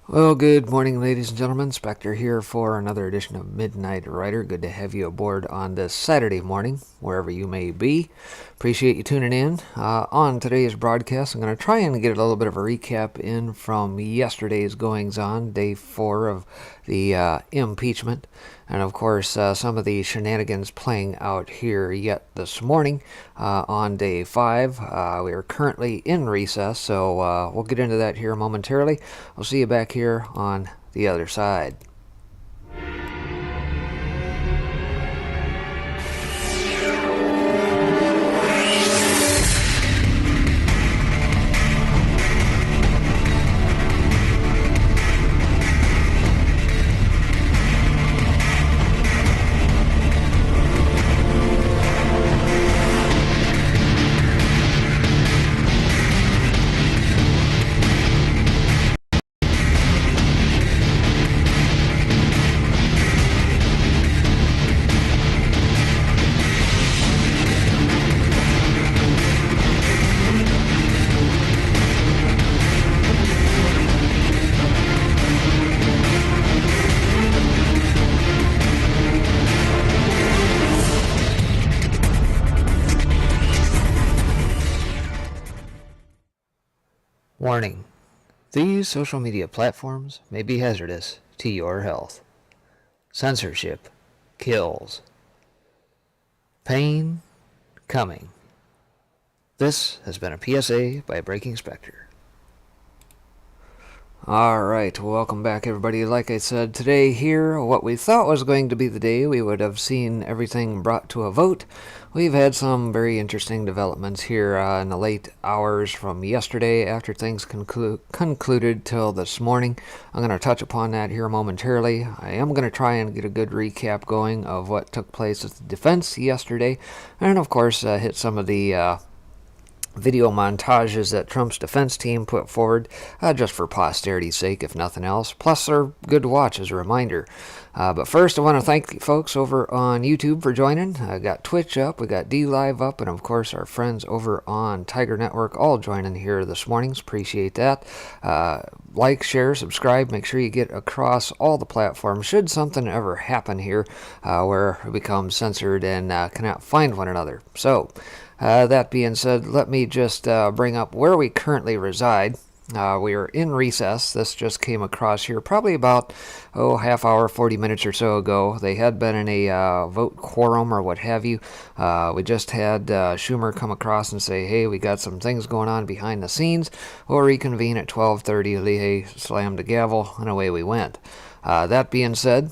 Well, good morning, ladies and gentlemen. Spectre here for another edition of Midnight Rider. Good to have you aboard on this Saturday morning, wherever you may be. Appreciate you tuning in. On today's broadcast, I'm going to try and get a little bit of a recap in from yesterday's goings-on, day 4 of the impeachment. And of course, some of the shenanigans playing out here yet this morning on day 5. We are currently in recess, so we'll get into that here momentarily. I'll see you back here on the other side. Warning. These social media platforms may be hazardous to your health. Censorship kills. Pain coming. This has been a PSA by Breaking Spectre. Alright, welcome back everybody. Like I said, today here, what we thought was going to be the day we would have seen everything brought to a vote. We've had some very interesting developments here in the late hours from yesterday after things concluded till this morning. I'm going to touch upon that here momentarily. I am going to try and get a good recap going of what took place at the defense yesterday, and of course hit some of the video montages that Trump's defense team put forward, just for posterity's sake, if nothing else. Plus, they're good to watch as a reminder. But first, I want to thank folks over on YouTube for joining. I got Twitch up, we got D-Live up, and of course our friends over on Tiger Network all joining here this morning. Appreciate that. Like, share, subscribe. Make sure you get across all the platforms should something ever happen here where we become censored and cannot find one another. So, that being said, let me just bring up where we currently reside. We are in recess. This just came across here probably about, half hour, 40 minutes or so ago. They had been in a vote quorum or what have you. We just had Schumer come across and say, hey, we got some things going on behind the scenes. We'll reconvene at 12:30. Leahy slammed the gavel, and away we went. That being said,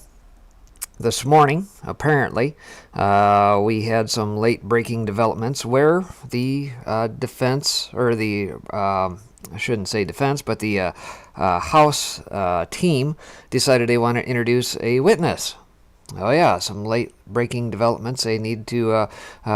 this morning, apparently, we had some late-breaking developments where the defense, or the, I shouldn't say defense, but the House team decided they want to introduce a witness. Oh yeah, some late-breaking developments. They need to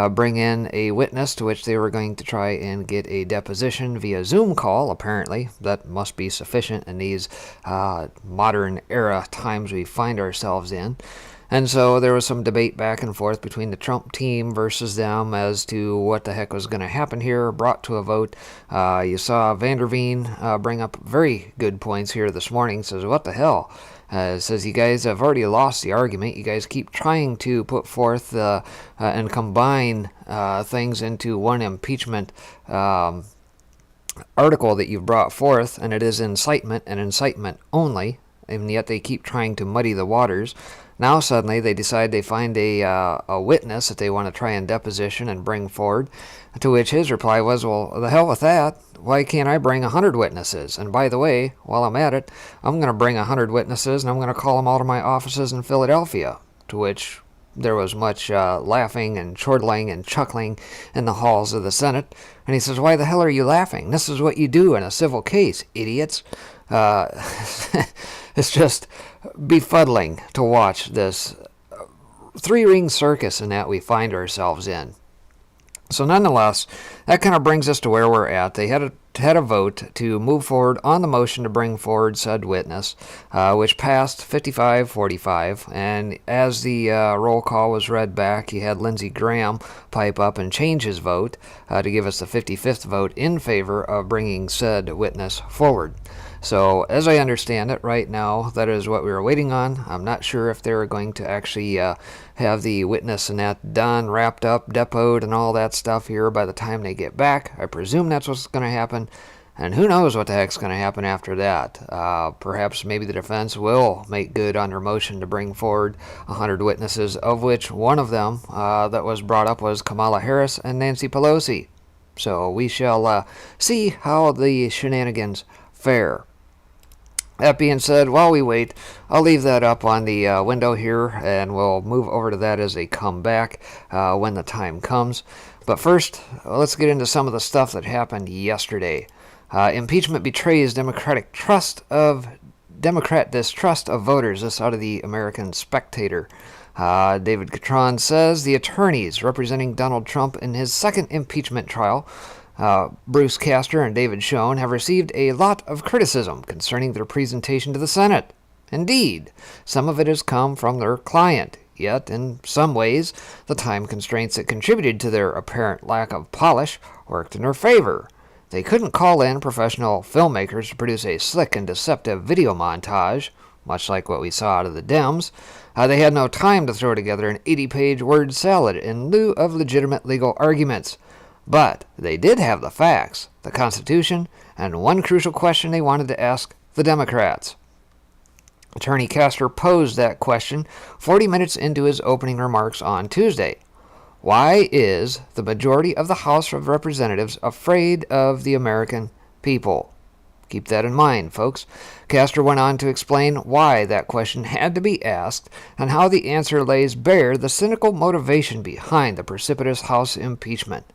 bring in a witness, to which they were going to try and get a deposition via Zoom call, apparently. That must be sufficient in these modern era times we find ourselves in. And so there was some debate back and forth between the Trump team versus them as to what the heck was going to happen here, brought to a vote. You saw Vanderveen bring up very good points here this morning. Says, what the hell? Says, you guys have already lost the argument. You guys keep trying to put forth and combine things into one impeachment article that you've brought forth, and it is incitement and incitement only, and yet they keep trying to muddy the waters. Now suddenly they decide they find a witness that they want to try and deposition and bring forward, to which his reply was, well, the hell with that. Why can't I bring 100 witnesses? And by the way, while I'm at it, I'm going to bring 100 witnesses, and I'm going to call them all to my offices in Philadelphia, to which there was much laughing and chortling and chuckling in the halls of the Senate. And he says, why the hell are you laughing? This is what you do in a civil case, idiots. It's just befuddling to watch this three-ring circus in that we find ourselves in. So nonetheless, that kind of brings us to where we're at. They had had a vote to move forward on the motion to bring forward said witness, which passed 55-45. And as the roll call was read back, he had Lindsey Graham pipe up and change his vote to give us the 55th vote in favor of bringing said witness forward. So, as I understand it, right now, that is what we were waiting on. I'm not sure if they're going to actually have the witness and that done, wrapped up, depoted, and all that stuff here by the time they get back. I presume that's what's going to happen. And who knows what the heck's going to happen after that. Perhaps maybe the defense will make good on their motion to bring forward 100 witnesses, of which one of them that was brought up was Kamala Harris and Nancy Pelosi. So we shall see how the shenanigans fare. That being said, while we wait, I'll leave that up on the window here, and we'll move over to that as they come back when the time comes. But first, let's get into some of the stuff that happened yesterday. Impeachment betrays Democrat distrust of voters. This out of the American Spectator. David Catron says the attorneys representing Donald Trump in his second impeachment trial, Bruce Castor and David Schoen, have received a lot of criticism concerning their presentation to the Senate. Indeed, some of it has come from their client, yet in some ways the time constraints that contributed to their apparent lack of polish worked in their favor. They couldn't call in professional filmmakers to produce a slick and deceptive video montage, much like what we saw out of the Dems. They had no time to throw together an 80-page word salad in lieu of legitimate legal arguments. But they did have the facts, the Constitution, and one crucial question they wanted to ask the Democrats. Attorney Castor posed that question 40 minutes into his opening remarks on Tuesday. Why is the majority of the House of Representatives afraid of the American people? Keep that in mind, folks. Castor went on to explain why that question had to be asked and how the answer lays bare the cynical motivation behind the precipitous House impeachment.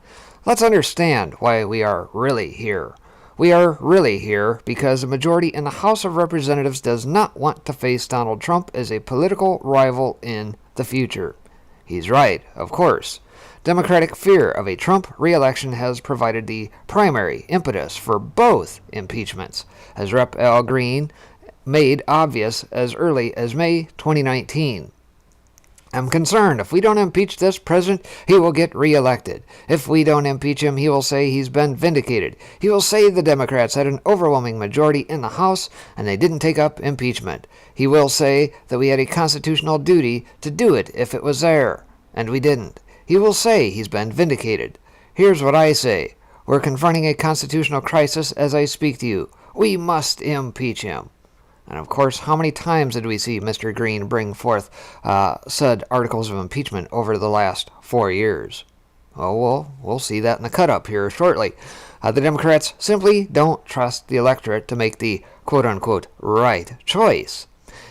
Let's understand why we are really here. We are really here because the majority in the House of Representatives does not want to face Donald Trump as a political rival in the future. He's right, of course. Democratic fear of a Trump re-election has provided the primary impetus for both impeachments, as Rep. Al Green made obvious as early as May 2019. I'm concerned if we don't impeach this president, he will get re-elected. If we don't impeach him, he will say he's been vindicated. He will say the Democrats had an overwhelming majority in the House and they didn't take up impeachment. He will say that we had a constitutional duty to do it if it was there, and we didn't. He will say he's been vindicated. Here's what I say. We're confronting a constitutional crisis as I speak to you. We must impeach him. And of course, how many times did we see Mr. Green bring forth said articles of impeachment over the last 4 years? Oh, we'll see that in the cut-up here shortly. The Democrats simply don't trust the electorate to make the quote-unquote right choice.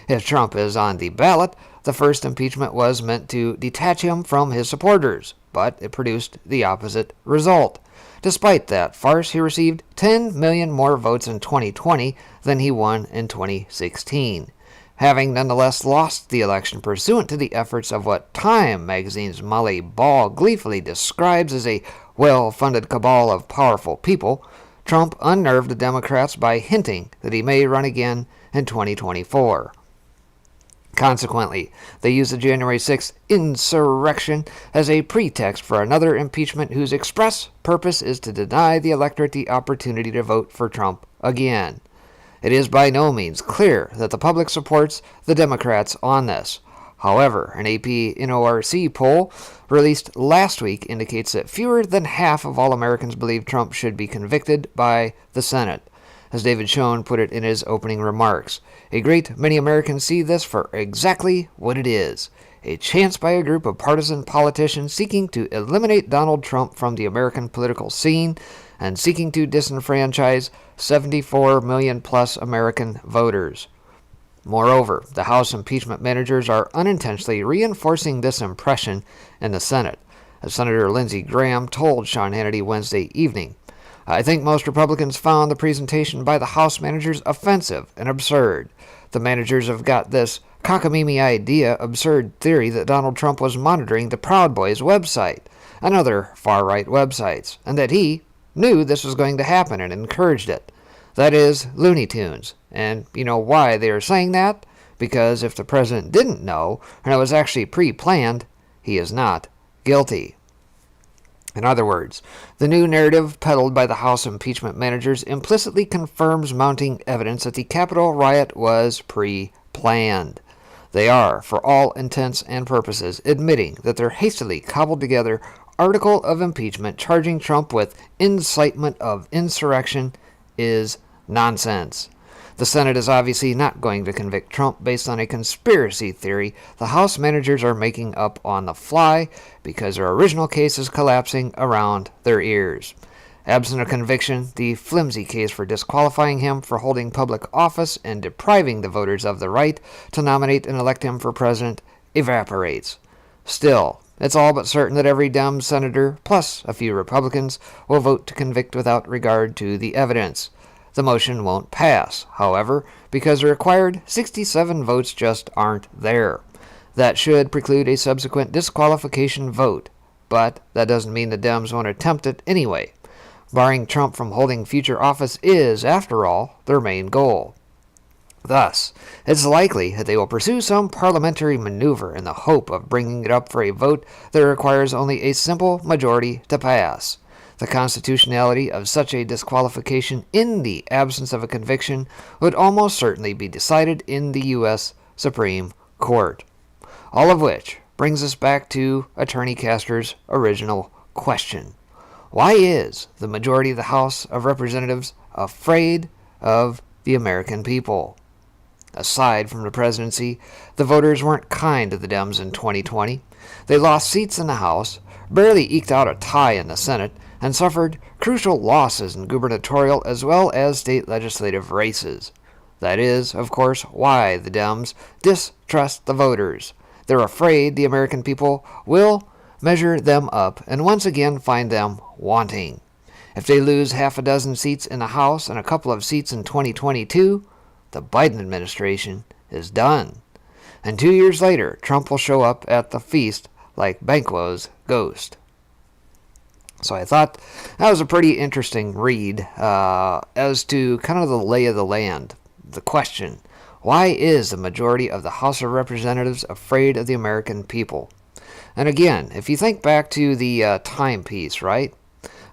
If Trump is on the ballot, the first impeachment was meant to detach him from his supporters, but it produced the opposite result. Despite that farce, he received 10 million more votes in 2020 than he won in 2016, having nonetheless lost the election pursuant to the efforts of what Time magazine's Molly Ball gleefully describes as a well-funded cabal of powerful people. Trump unnerved the Democrats by hinting that he may run again in 2024. Consequently, they used the January 6th insurrection as a pretext for another impeachment whose express purpose is to deny the electorate the opportunity to vote for Trump again. It is by no means clear that the public supports the Democrats on this. However, an AP NORC poll released last week indicates that fewer than half of all Americans believe Trump should be convicted by the Senate. As David Schoen put it in his opening remarks, a great many Americans see this for exactly what it is, a chance by a group of partisan politicians seeking to eliminate Donald Trump from the American political scene and seeking to disenfranchise 74 million plus American voters. Moreover, the House impeachment managers are unintentionally reinforcing this impression in the Senate, as Senator Lindsey Graham told Sean Hannity Wednesday evening. I think most Republicans found the presentation by the House managers offensive and absurd. The managers have got this cockamamie idea, absurd theory that Donald Trump was monitoring the Proud Boys website and other far-right websites, and that he, knew this was going to happen and encouraged it. That is, Looney Tunes. And you know why they are saying that? Because if the president didn't know, and it was actually pre-planned, he is not guilty. In other words, the new narrative peddled by the House impeachment managers implicitly confirms mounting evidence that the Capitol riot was pre-planned. They are, for all intents and purposes, admitting that their hastily cobbled together article of impeachment charging Trump with incitement of insurrection is nonsense. The Senate is obviously not going to convict Trump based on a conspiracy theory the House managers are making up on the fly because their original case is collapsing around their ears. Absent a conviction, the flimsy case for disqualifying him for holding public office and depriving the voters of the right to nominate and elect him for president evaporates. Still, it's all but certain that every Dem senator, plus a few Republicans, will vote to convict without regard to the evidence. The motion won't pass, however, because the required 67 votes just aren't there. That should preclude a subsequent disqualification vote, but that doesn't mean the Dems won't attempt it anyway. Barring Trump from holding future office is, after all, their main goal. Thus, it's likely that they will pursue some parliamentary maneuver in the hope of bringing it up for a vote that requires only a simple majority to pass. The constitutionality of such a disqualification in the absence of a conviction would almost certainly be decided in the U.S. Supreme Court. All of which brings us back to Attorney Castor's original question. Why is the majority of the House of Representatives afraid of the American people? Aside from the presidency, the voters weren't kind to the Dems in 2020. They lost seats in the House, barely eked out a tie in the Senate, and suffered crucial losses in gubernatorial as well as state legislative races. That is, of course, why the Dems distrust the voters. They're afraid the American people will measure them up and once again find them wanting. If they lose half a dozen seats in the House and a couple of seats in 2022, the Biden administration is done. And 2 years later, Trump will show up at the feast like Banquo's ghost. So I thought that was a pretty interesting read as to kind of the lay of the land. The question, why is the majority of the House of Representatives afraid of the American people? And again, if you think back to the timepiece, right,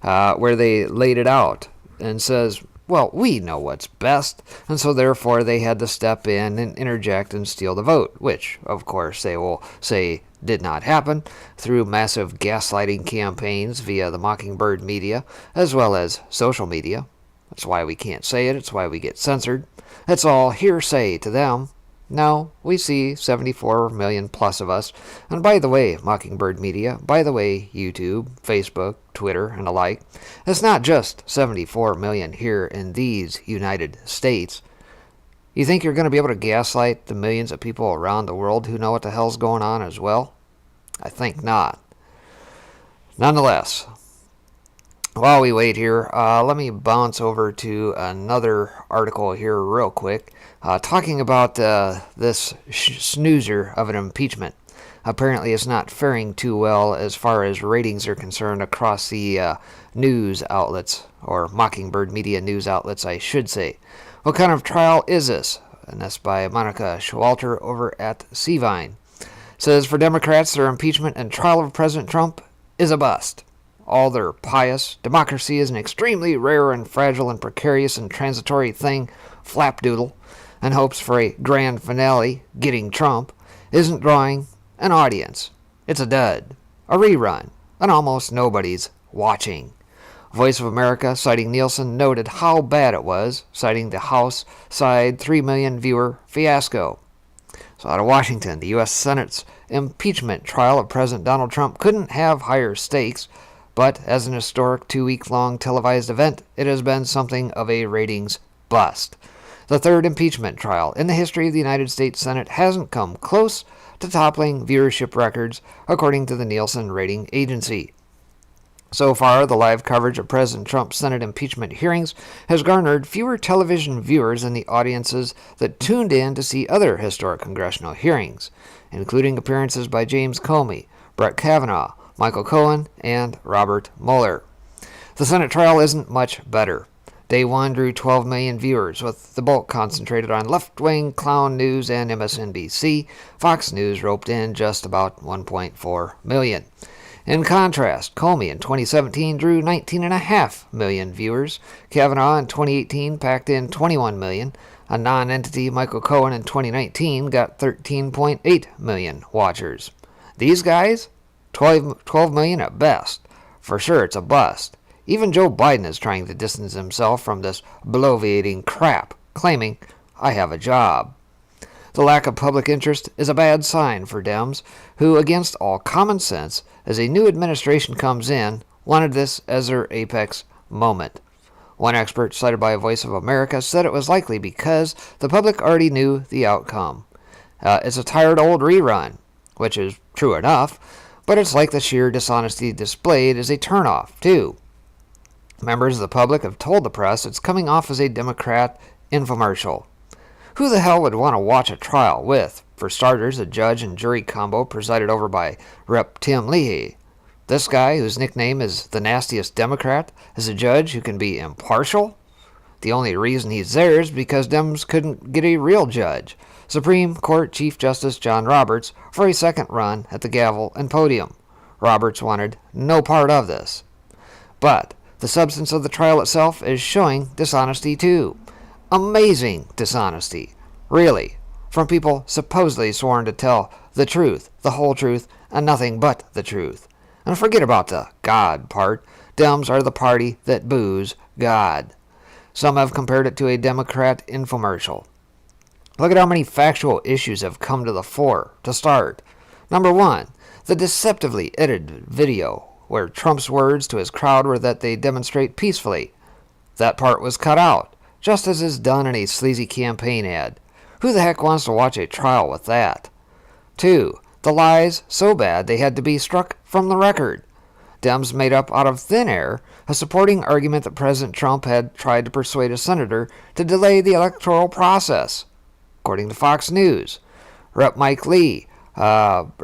where they laid it out and says, well, we know what's best, and so therefore they had to step in and interject and steal the vote, which, of course, they will say did not happen through massive gaslighting campaigns via the Mockingbird media, as well as social media. That's why we can't say it. It's why we get censored. It's all hearsay to them. No, we see 74 million plus of us. And by the way, Mockingbird Media, by the way, YouTube, Facebook, Twitter, and the like, it's not just 74 million here in these United States. You think you're going to be able to gaslight the millions of people around the world who know what the hell's going on as well? I think not. Nonetheless, while we wait here, let me bounce over to another article here real quick, talking about this snoozer of an impeachment. Apparently it's not faring too well as far as ratings are concerned across the news outlets, or Mockingbird Media news outlets, I should say. What kind of trial is this? And that's by Monica Showalter over at Seavine. Says, for Democrats, their impeachment and trial of President Trump is a bust. All their pious democracy is an extremely rare and fragile and precarious and transitory thing, flapdoodle, and hopes for a grand finale, getting Trump, isn't drawing an audience. It's a dud, a rerun, and almost nobody's watching. Voice of America, citing Nielsen, noted how bad it was, citing the House side 3 million viewer fiasco. So out of Washington, the U.S. Senate's impeachment trial of President Donald Trump couldn't have higher stakes, but as an historic 2-week-long televised event, it has been something of a ratings bust. The third impeachment trial in the history of the United States Senate hasn't come close to toppling viewership records, according to the Nielsen rating agency. So far, the live coverage of President Trump's Senate impeachment hearings has garnered fewer television viewers than the audiences that tuned in to see other historic congressional hearings, including appearances by James Comey, Brett Kavanaugh, Michael Cohen, and Robert Mueller. The Senate trial isn't much better. Day 1 drew 12 million viewers, with the bulk concentrated on left-wing clown news and MSNBC. Fox News roped in just about 1.4 million. In contrast, Comey in 2017 drew 19.5 million viewers. Kavanaugh in 2018 packed in 21 million. A non-entity, Michael Cohen, in 2019 got 13.8 million watchers. These guys? 12 million at best. For sure, it's a bust. Even Joe Biden is trying to distance himself from this bloviating crap, claiming, "I have a job." The lack of public interest is a bad sign for Dems, who, against all common sense, as a new administration comes in, wanted this as their apex moment. One expert, cited by Voice of America, said it was likely because the public already knew the outcome. It's a tired old rerun, which is true enough, but it's like the sheer dishonesty displayed is a turnoff, too. Members of the public have told the press it's coming off as a Democrat infomercial. Who the hell would want to watch a trial with, for starters, a judge and jury combo presided over by Rep. Tim Leahy? This guy, whose nickname is the nastiest Democrat, is a judge who can be impartial? The only reason he's there is because Dems couldn't get a real judge, Supreme Court Chief Justice John Roberts, for a second run at the gavel and podium. Roberts wanted no part of this. But the substance of the trial itself is showing dishonesty too. Amazing dishonesty. Really. From people supposedly sworn to tell the truth, the whole truth, and nothing but the truth. And forget about the God part. Dems are the party that boos God. Some have compared it to a Democrat infomercial. Look at how many factual issues have come to the fore. To start, number 1, the deceptively edited video where Trump's words to his crowd were that they demonstrate peacefully. That part was cut out, just as is done in a sleazy campaign ad. Who the heck wants to watch a trial with that? 2, the lies so bad they had to be struck from the record. Dems made up out of thin air a supporting argument that President Trump had tried to persuade a senator to delay the electoral process. According to Fox News,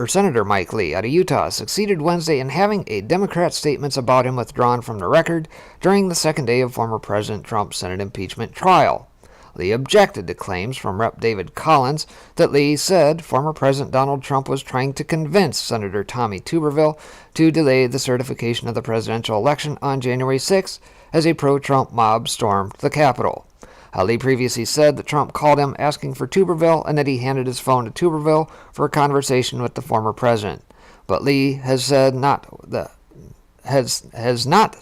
Senator Mike Lee out of Utah succeeded Wednesday in having a Democrat statements about him withdrawn from the record during the second day of former President Trump's Senate impeachment trial. Lee objected to claims from Rep. David Collins that Lee said former President Donald Trump was trying to convince Senator Tommy Tuberville to delay the certification of the presidential election on January 6 as a pro-Trump mob stormed the Capitol. Lee previously said that Trump called him asking for Tuberville and that he handed his phone to Tuberville for a conversation with the former president. But Lee has not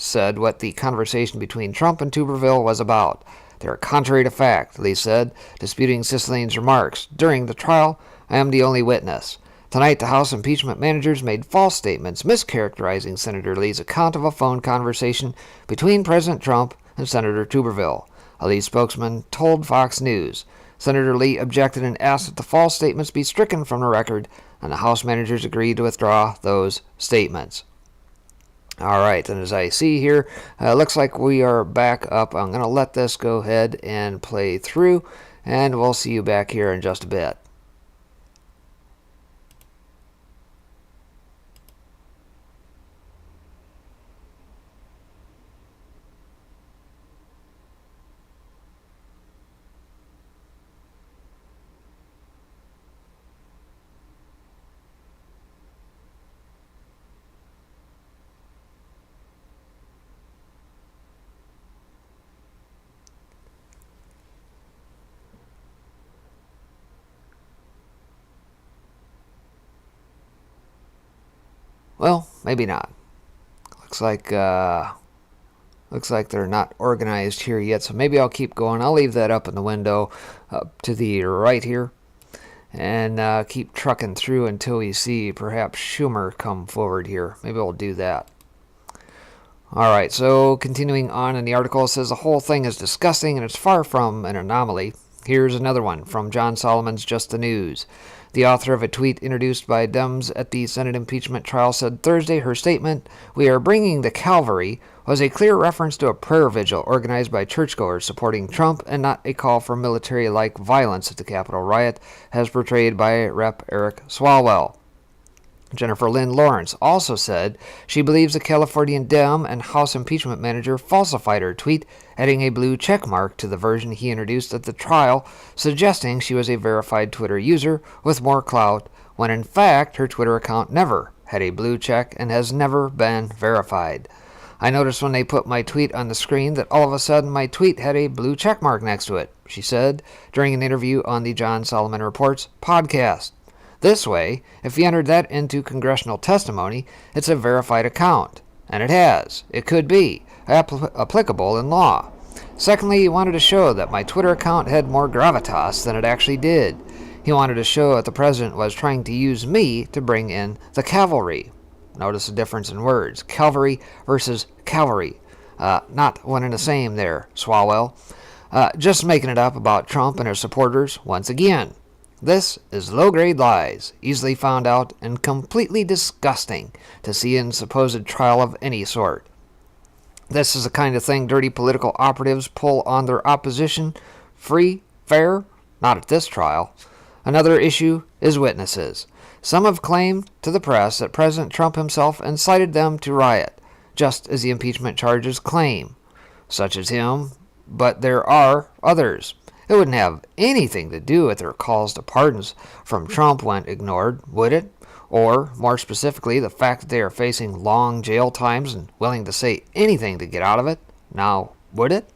said what the conversation between Trump and Tuberville was about. They are contrary to fact, Lee said, disputing Ciceline's remarks. During the trial, I am the only witness. Tonight, the House impeachment managers made false statements mischaracterizing Senator Lee's account of a phone conversation between President Trump and Senator Tuberville. A Lee spokesman told Fox News. Senator Lee objected and asked that the false statements be stricken from the record, and the House managers agreed to withdraw those statements. All right, and as I see here, looks like we are back up. I'm going to let this go ahead and play through, and we'll see you back here in just a bit. Well, maybe not. Looks like they're not organized here yet, so maybe I'll keep going. I'll leave that up in the window up to the right here and keep trucking through until we see perhaps Schumer come forward here. Maybe we'll do that. All right, so continuing on in the article, it says the whole thing is disgusting and it's far from an anomaly. Here's another one from John Solomon's Just the News. The author of a tweet introduced by Dems at the Senate impeachment trial said Thursday her statement, "We are bringing the Calvary," was a clear reference to a prayer vigil organized by churchgoers supporting Trump and not a call for military-like violence at the Capitol riot, as portrayed by Rep. Eric Swalwell. Jennifer Lynn Lawrence also said she believes the Californian Dem and House impeachment manager falsified her tweet, adding a blue check mark to the version he introduced at the trial, suggesting she was a verified Twitter user with more clout, when in fact her Twitter account never had a blue check and has never been verified. I noticed when they put my tweet on the screen that all of a sudden my tweet had a blue check mark next to it, she said during an interview on the John Solomon Reports podcast. This way, if you entered that into congressional testimony, it's a verified account. And it could be, applicable in law. Secondly, he wanted to show that my Twitter account had more gravitas than it actually did. He wanted to show that the president was trying to use me to bring in the cavalry. Notice the difference in words. Cavalry versus cavalry. Not one and the same there, Swalwell. Just making it up about Trump and his supporters once again. This is low-grade lies, easily found out and completely disgusting to see in supposed trial of any sort. This is the kind of thing dirty political operatives pull on their opposition. Free? Fair? Not at this trial. Another issue is witnesses. Some have claimed to the press that President Trump himself incited them to riot, just as the impeachment charges claim. Such as him, but there are others. It wouldn't have anything to do with their calls to pardons from Trump went ignored, would it? Or, more specifically, the fact that they are facing long jail times and willing to say anything to get out of it? Now, would it?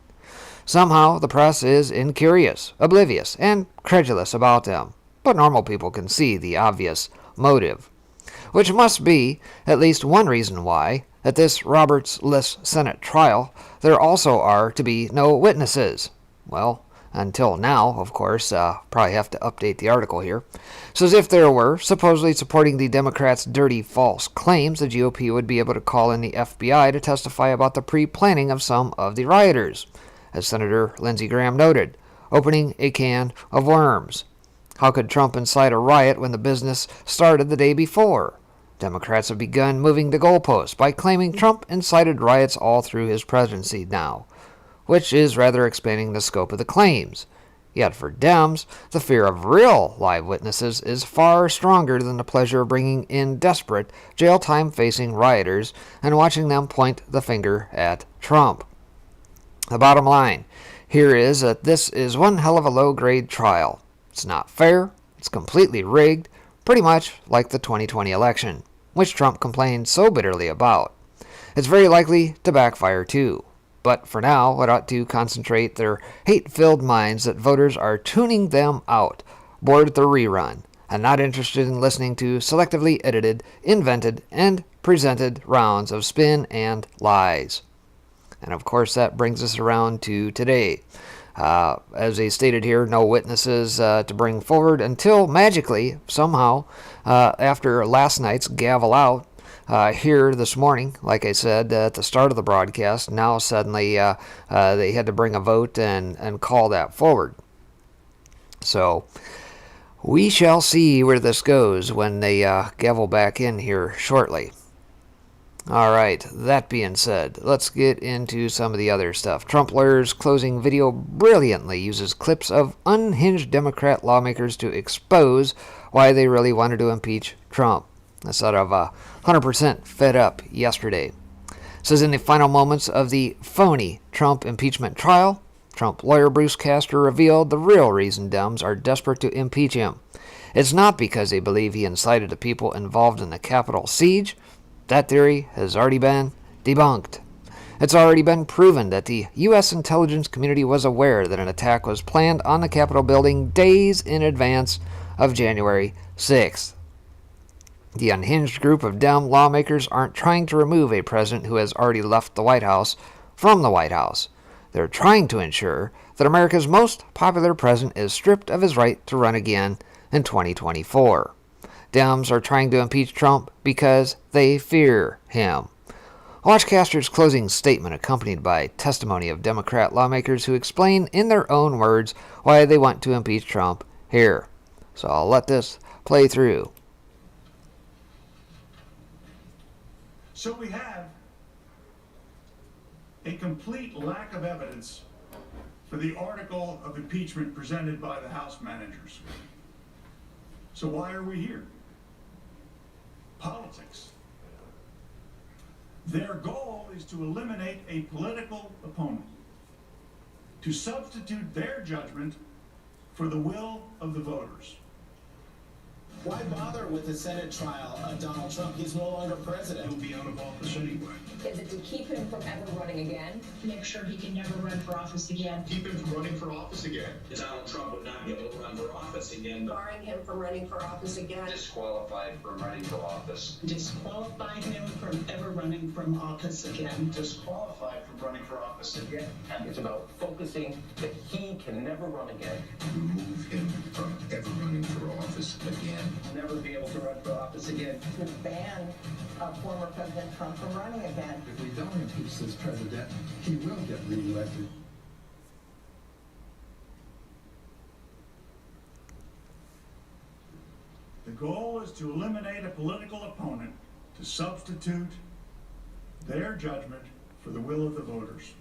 Somehow, the press is incurious, oblivious, and credulous about them. But normal people can see the obvious motive. Which must be at least one reason why, at this Roberts-less Senate trial, there also are to be no witnesses. Well, until now, of course, probably have to update the article here. So as if there were, supposedly supporting the Democrats' dirty false claims, the GOP would be able to call in the FBI to testify about the pre-planning of some of the rioters. As Senator Lindsey Graham noted, opening a can of worms. How could Trump incite a riot when the business started the day before? Democrats have begun moving the goalposts by claiming Trump incited riots all through his presidency now, which is rather expanding the scope of the claims. Yet for Dems, the fear of real live witnesses is far stronger than the pleasure of bringing in desperate, jail time-facing rioters and watching them point the finger at Trump. The bottom line here is that this is one hell of a low-grade trial. It's not fair, it's completely rigged, pretty much like the 2020 election, which Trump complained so bitterly about. It's very likely to backfire too. But for now, it ought to concentrate their hate-filled minds that voters are tuning them out, bored at the rerun, and not interested in listening to selectively edited, invented, and presented rounds of spin and lies. And of course, that brings us around to today. As they stated here, no witnesses to bring forward until magically, somehow, after last night's gavel out, here this morning, like I said at the start of the broadcast, now suddenly they had to bring a vote and call that forward. So we shall see where this goes when they gavel back in here shortly. All right, that being said, let's get into some of the other stuff. Trump lawyers' closing video brilliantly uses clips of unhinged Democrat lawmakers to expose why they really wanted to impeach Trump. That's out of 100% Fed Up yesterday. It says in the final moments of the phony Trump impeachment trial, Trump lawyer Bruce Castor revealed the real reason Dems are desperate to impeach him. It's not because they believe he incited the people involved in the Capitol siege. That theory has already been debunked. It's already been proven that the U.S. intelligence community was aware that an attack was planned on the Capitol building days in advance of January 6th. The unhinged group of Dem lawmakers aren't trying to remove a president who has already left the White House from the White House. They're trying to ensure that America's most popular president is stripped of his right to run again in 2024. Dems are trying to impeach Trump because they fear him. Watch Castor's closing statement accompanied by testimony of Democrat lawmakers who explain in their own words why they want to impeach Trump here. So I'll let this play through. So we have a complete lack of evidence for the article of impeachment presented by the House managers. So why are we here? politics. Their goal is to eliminate a political opponent, to substitute their judgment for the will of the voters. Why bother with the Senate trial of Donald Trump? He's no longer president. He'll be out of office anyway. Is it to keep him from ever running again? Make sure he can never run for office again. Keep him from running for office again. Donald Trump would not be able to run for office again. Barring him from running for office again? Disqualified from running for office. Disqualify him from ever running from office again. Disqualified from running for office again. It's about focusing that he can never run again. Remove him from ever running for office again. He'll never be able to run for office again. To ban former President Trump from running again. If we don't impeach this president, he will get reelected. The goal is to eliminate a political opponent, to substitute their judgment for the will of the voters.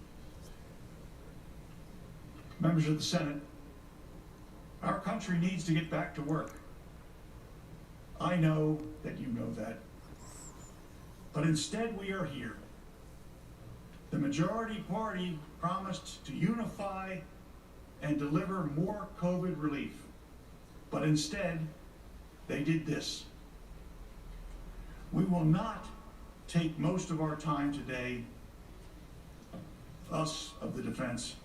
Members of the Senate, our country needs to get back to work. I know that you know that. But instead we are here. The majority party promised to unify and deliver more COVID relief. But instead, they did this. We will not take most of our time today, us of the defense,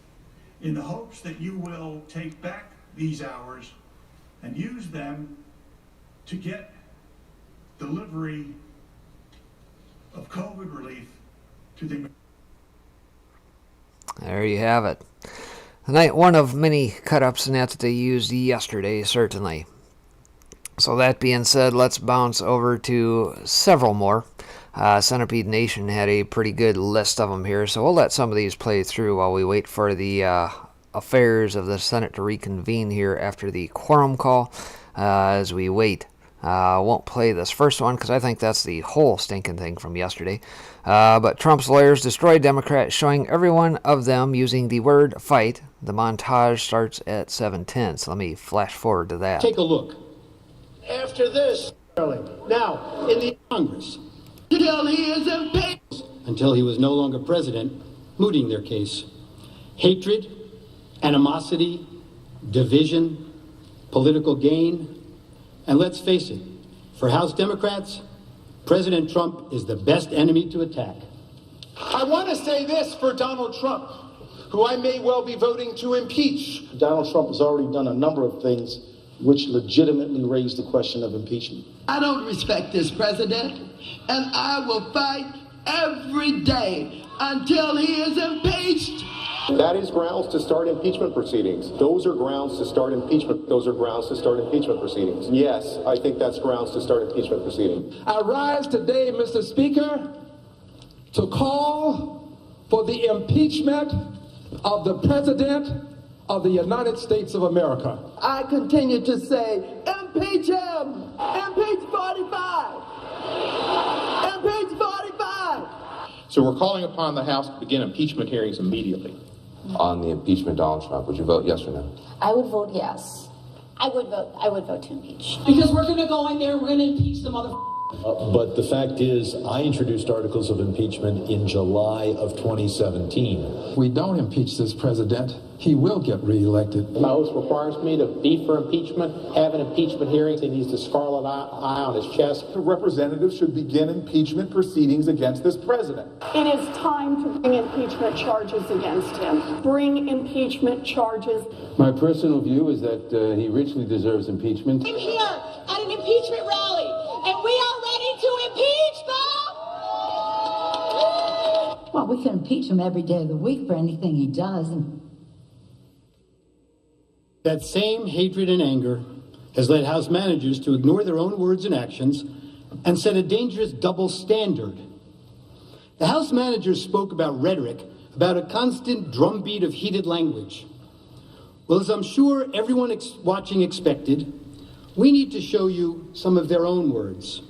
in the hopes that you will take back these hours and use them to get delivery of COVID relief to the... There you have it. Tonight, one of many cut-ups in that they used yesterday, certainly. So that being said, let's bounce over to several more. Centipede Nation had a pretty good list of them here, so we'll let some of these play through while we wait for the affairs of the Senate to reconvene here after the quorum call. As we wait, won't play this first one because I think that's the whole stinking thing from yesterday. But Trump's lawyers destroyed Democrats, showing every one of them using the word fight. The montage starts at 7:10, so let me flash forward to that. Take a look. After this, now in the Congress, until he is impeached, until he was no longer president, mooting their case. Hatred, animosity, division, political gain, and let's face it, for House Democrats, President Trump is the best enemy to attack. I want to say this for Donald Trump, who I may well be voting to impeach. Donald Trump has already done a number of things which legitimately raise the question of impeachment. I don't respect this president, and I will fight every day until he is impeached. That is grounds to start impeachment proceedings. Those are grounds to start impeachment. Those are grounds to start impeachment proceedings. Yes, I think that's grounds to start impeachment proceedings. I rise today, Mr. Speaker, to call for the impeachment of the President of the United States of America. I continue to say, impeach him! Impeach 45! Impeach 45! So we're calling upon the House to begin impeachment hearings immediately. On the impeachment of Donald Trump, would you vote yes or no? I would vote yes. I would vote to impeach. Because we're going to go in there, we're going to impeach the motherfucker. But the fact is, I introduced articles of impeachment in July of 2017. We don't impeach this president, he will get reelected. My oath requires me to be for impeachment, have an impeachment hearing. He needs the scarlet eye on his chest. The representatives should begin impeachment proceedings against this president. It is time to bring impeachment charges against him. Bring impeachment charges. My personal view is that he richly deserves impeachment. I'm here at an impeachment rally, and we are ready to impeach them! Well, we can impeach him every day of the week for anything he does. That same hatred and anger has led House managers to ignore their own words and actions and set a dangerous double standard. The House managers spoke about rhetoric, about a constant drumbeat of heated language. Well, as I'm sure everyone watching expected, we need to show you some of their own words.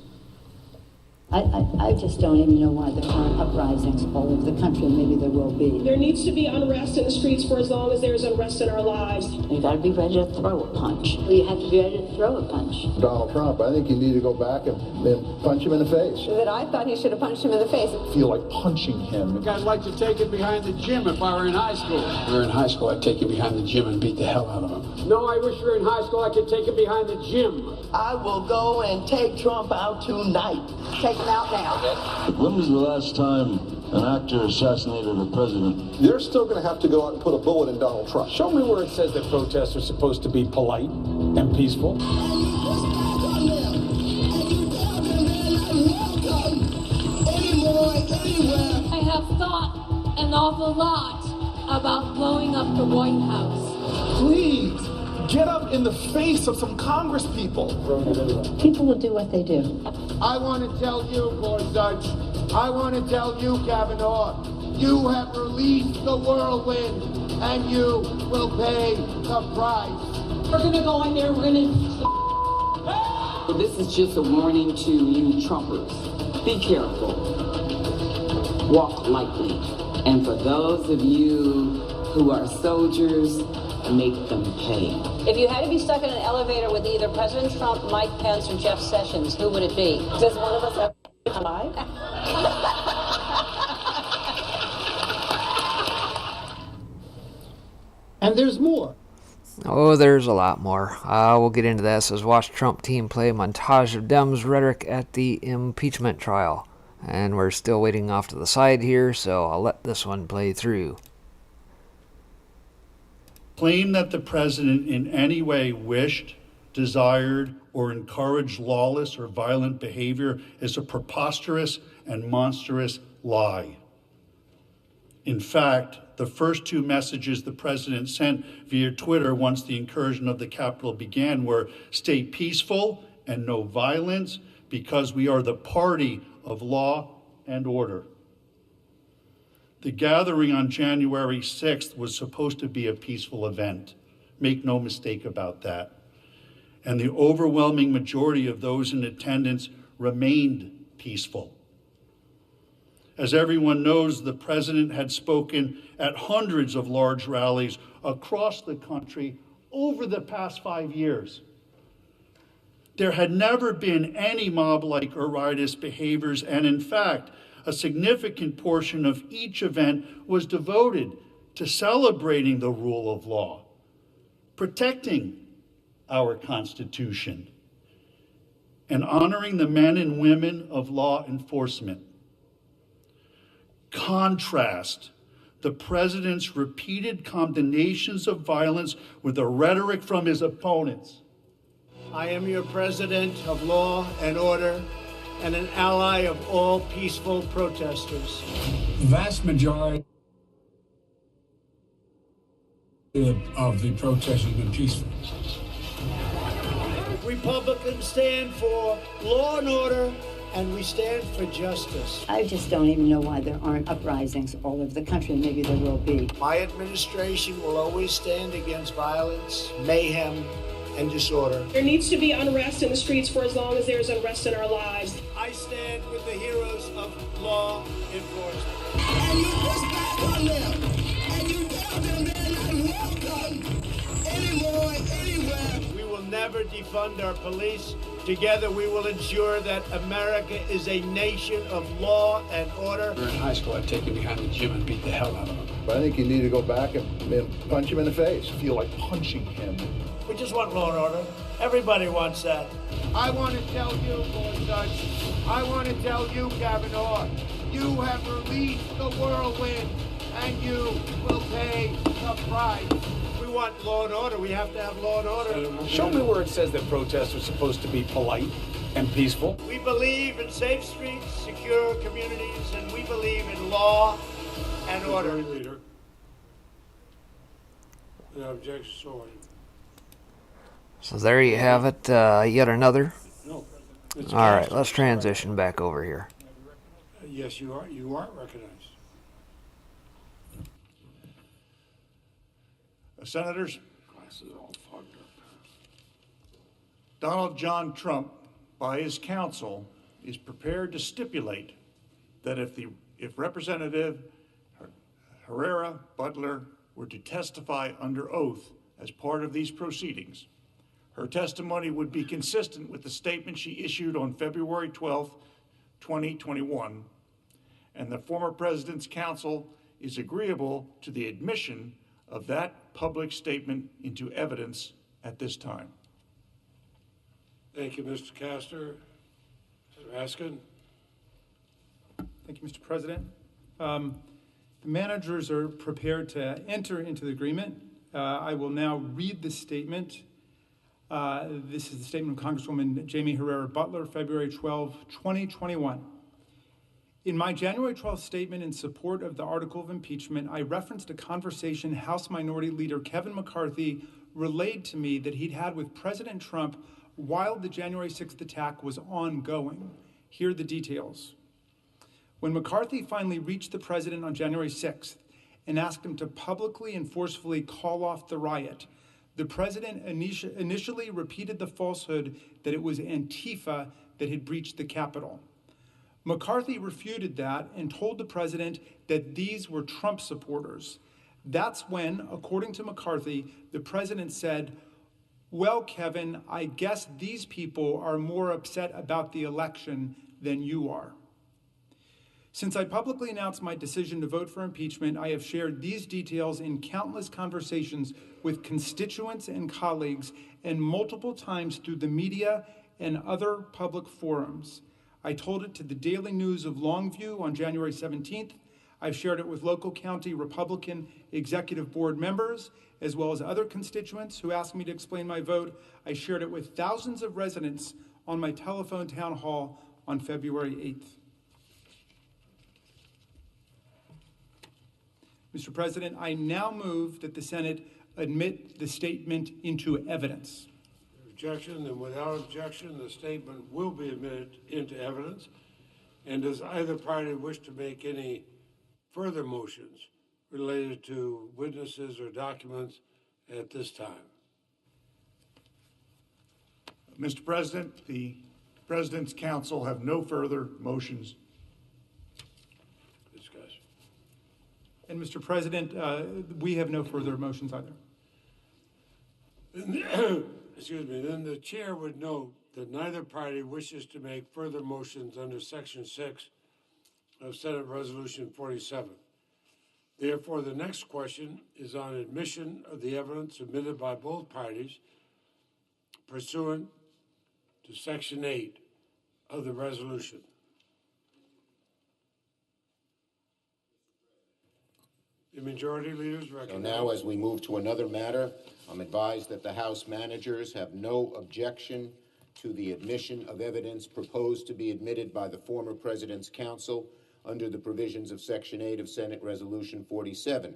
I just don't even know why there aren't uprisings all over the country, and maybe there will be. There needs to be unrest in the streets for as long as there is unrest in our lives. You gotta be ready to throw a punch. You have to be ready to throw a punch. Donald Trump, I think you need to go back and punch him in the face. That I thought he should have punched him in the face. Feel like punching him. I'd like to take him behind the gym if I were in high school. If we were in high school, I'd take him behind the gym and beat the hell out of him. No, I wish we were in high school, I could take him behind the gym. I will go and take Trump out tonight. Take him out now. When was the last time an actor assassinated a president? They're still going to have to go out and put a bullet in Donald Trump. Show me where it says that protests are supposed to be polite and peaceful. I have thought an awful lot about blowing up the White House. Please, get up in the face of some Congress people. People will do what they do. I want to tell you, Gorsuch, I want to tell you, Kavanaugh, you have released the whirlwind, and you will pay the price. We're gonna go in there, we're gonna... This is just a warning to you Trumpers. Be careful. Walk lightly. And for those of you who are soldiers, make them pay. If you had to be stuck in an elevator with either President Trump, Mike Pence, or Jeff Sessions, who would it be? Does one of us ever alive? And there's more. Oh, there's a lot more. We'll get into that. It says, watch Trump team play montage of Dems rhetoric at the impeachment trial. And we're still waiting off to the side here, so I'll let this one play through. Claim that the president in any way wished, desired, or encouraged lawless or violent behavior is a preposterous and monstrous lie. In fact, the first two messages the president sent via Twitter once the incursion of the Capitol began were, stay peaceful and no violence because we are the party of law and order. The gathering on January 6th was supposed to be a peaceful event. Make no mistake about that. And the overwhelming majority of those in attendance remained peaceful. As everyone knows, the president had spoken at hundreds of large rallies across the country over the past 5 years. There had never been any mob-like or riotous behaviors, and in fact, a significant portion of each event was devoted to celebrating the rule of law, protecting our Constitution, and honoring the men and women of law enforcement. Contrast the president's repeated condemnations of violence with the rhetoric from his opponents. I am your president of law and order and an ally of all peaceful protesters. The vast majority of the protests have been peaceful. Republicans stand for law and order, and we stand for justice. I just don't even know why there aren't uprisings all over the country, and maybe there will be. My administration will always stand against violence, mayhem, and disorder. There needs to be unrest in the streets for as long as there is unrest in our lives. I stand with the heroes of law enforcement. And you push back on them, and you tell them they're not welcome anymore, anywhere. We will never defund our police. Together we will ensure that America is a nation of law and order. If we were in high school, I'd take him behind the gym and beat the hell out of him. But I think you need to go back and punch him in the face. Feel like punching him. We just want law and order. Everybody wants that. I want to tell you, Gorsuch, I want to tell you, Kavanaugh, you have released the whirlwind, and you will pay the price. We want law and order. We have to have law and order. Show me where it says that protests are supposed to be polite and peaceful. We believe in safe streets, secure communities, and we believe in law and order. Leader. The objection sorry. So there you have it, yet another. No. All right, let's transition back over here. Yes, you are. You aren't recognized. Senators, Donald John Trump, by his counsel, is prepared to stipulate that if Representative Herrera Butler were to testify under oath as part of these proceedings, her testimony would be consistent with the statement she issued on February 12, 2021, and the former president's counsel is agreeable to the admission of that public statement into evidence at this time. Thank you, Mr. Castor. Mr. Raskin. Thank you, Mr. President. The managers are prepared to enter into the agreement. I will now read the statement. This is the statement of Congresswoman Jamie Herrera Butler, February 12, 2021. In my January 12th statement in support of the article of impeachment, I referenced a conversation House Minority Leader Kevin McCarthy relayed to me that he'd had with President Trump while the January 6th attack was ongoing. Here are the details. When McCarthy finally reached the president on January 6th and asked him to publicly and forcefully call off the riot, the president initially repeated the falsehood that it was Antifa that had breached the Capitol. McCarthy refuted that and told the president that these were Trump supporters. That's when, according to McCarthy, the president said, "Well, Kevin, I guess these people are more upset about the election than you are." Since I publicly announced my decision to vote for impeachment, I have shared these details in countless conversations with constituents and colleagues and multiple times through the media and other public forums. I told it to the Daily News of Longview on January 17th. I've shared it with local county Republican executive board members, as well as other constituents who asked me to explain my vote. I shared it with thousands of residents on my telephone town hall on February 8th. Mr. President, I now move that the Senate admit the statement into evidence. Objection, and without objection, the statement will be admitted into evidence. And does either party wish to make any further motions related to witnesses or documents at this time? Mr. President, the President's counsel have no further motions. Discuss. And Mr. President, we have no further motions either. Excuse me, then the chair would note that neither party wishes to make further motions under Section 6 of Senate Resolution 47. Therefore, the next question is on admission of the evidence submitted by both parties pursuant to Section 8 of the resolution. The majority leaders recommend. So now, as we move to another matter, I'm advised that the House managers have no objection to the admission of evidence proposed to be admitted by the former President's counsel under the provisions of Section 8 of Senate Resolution 47,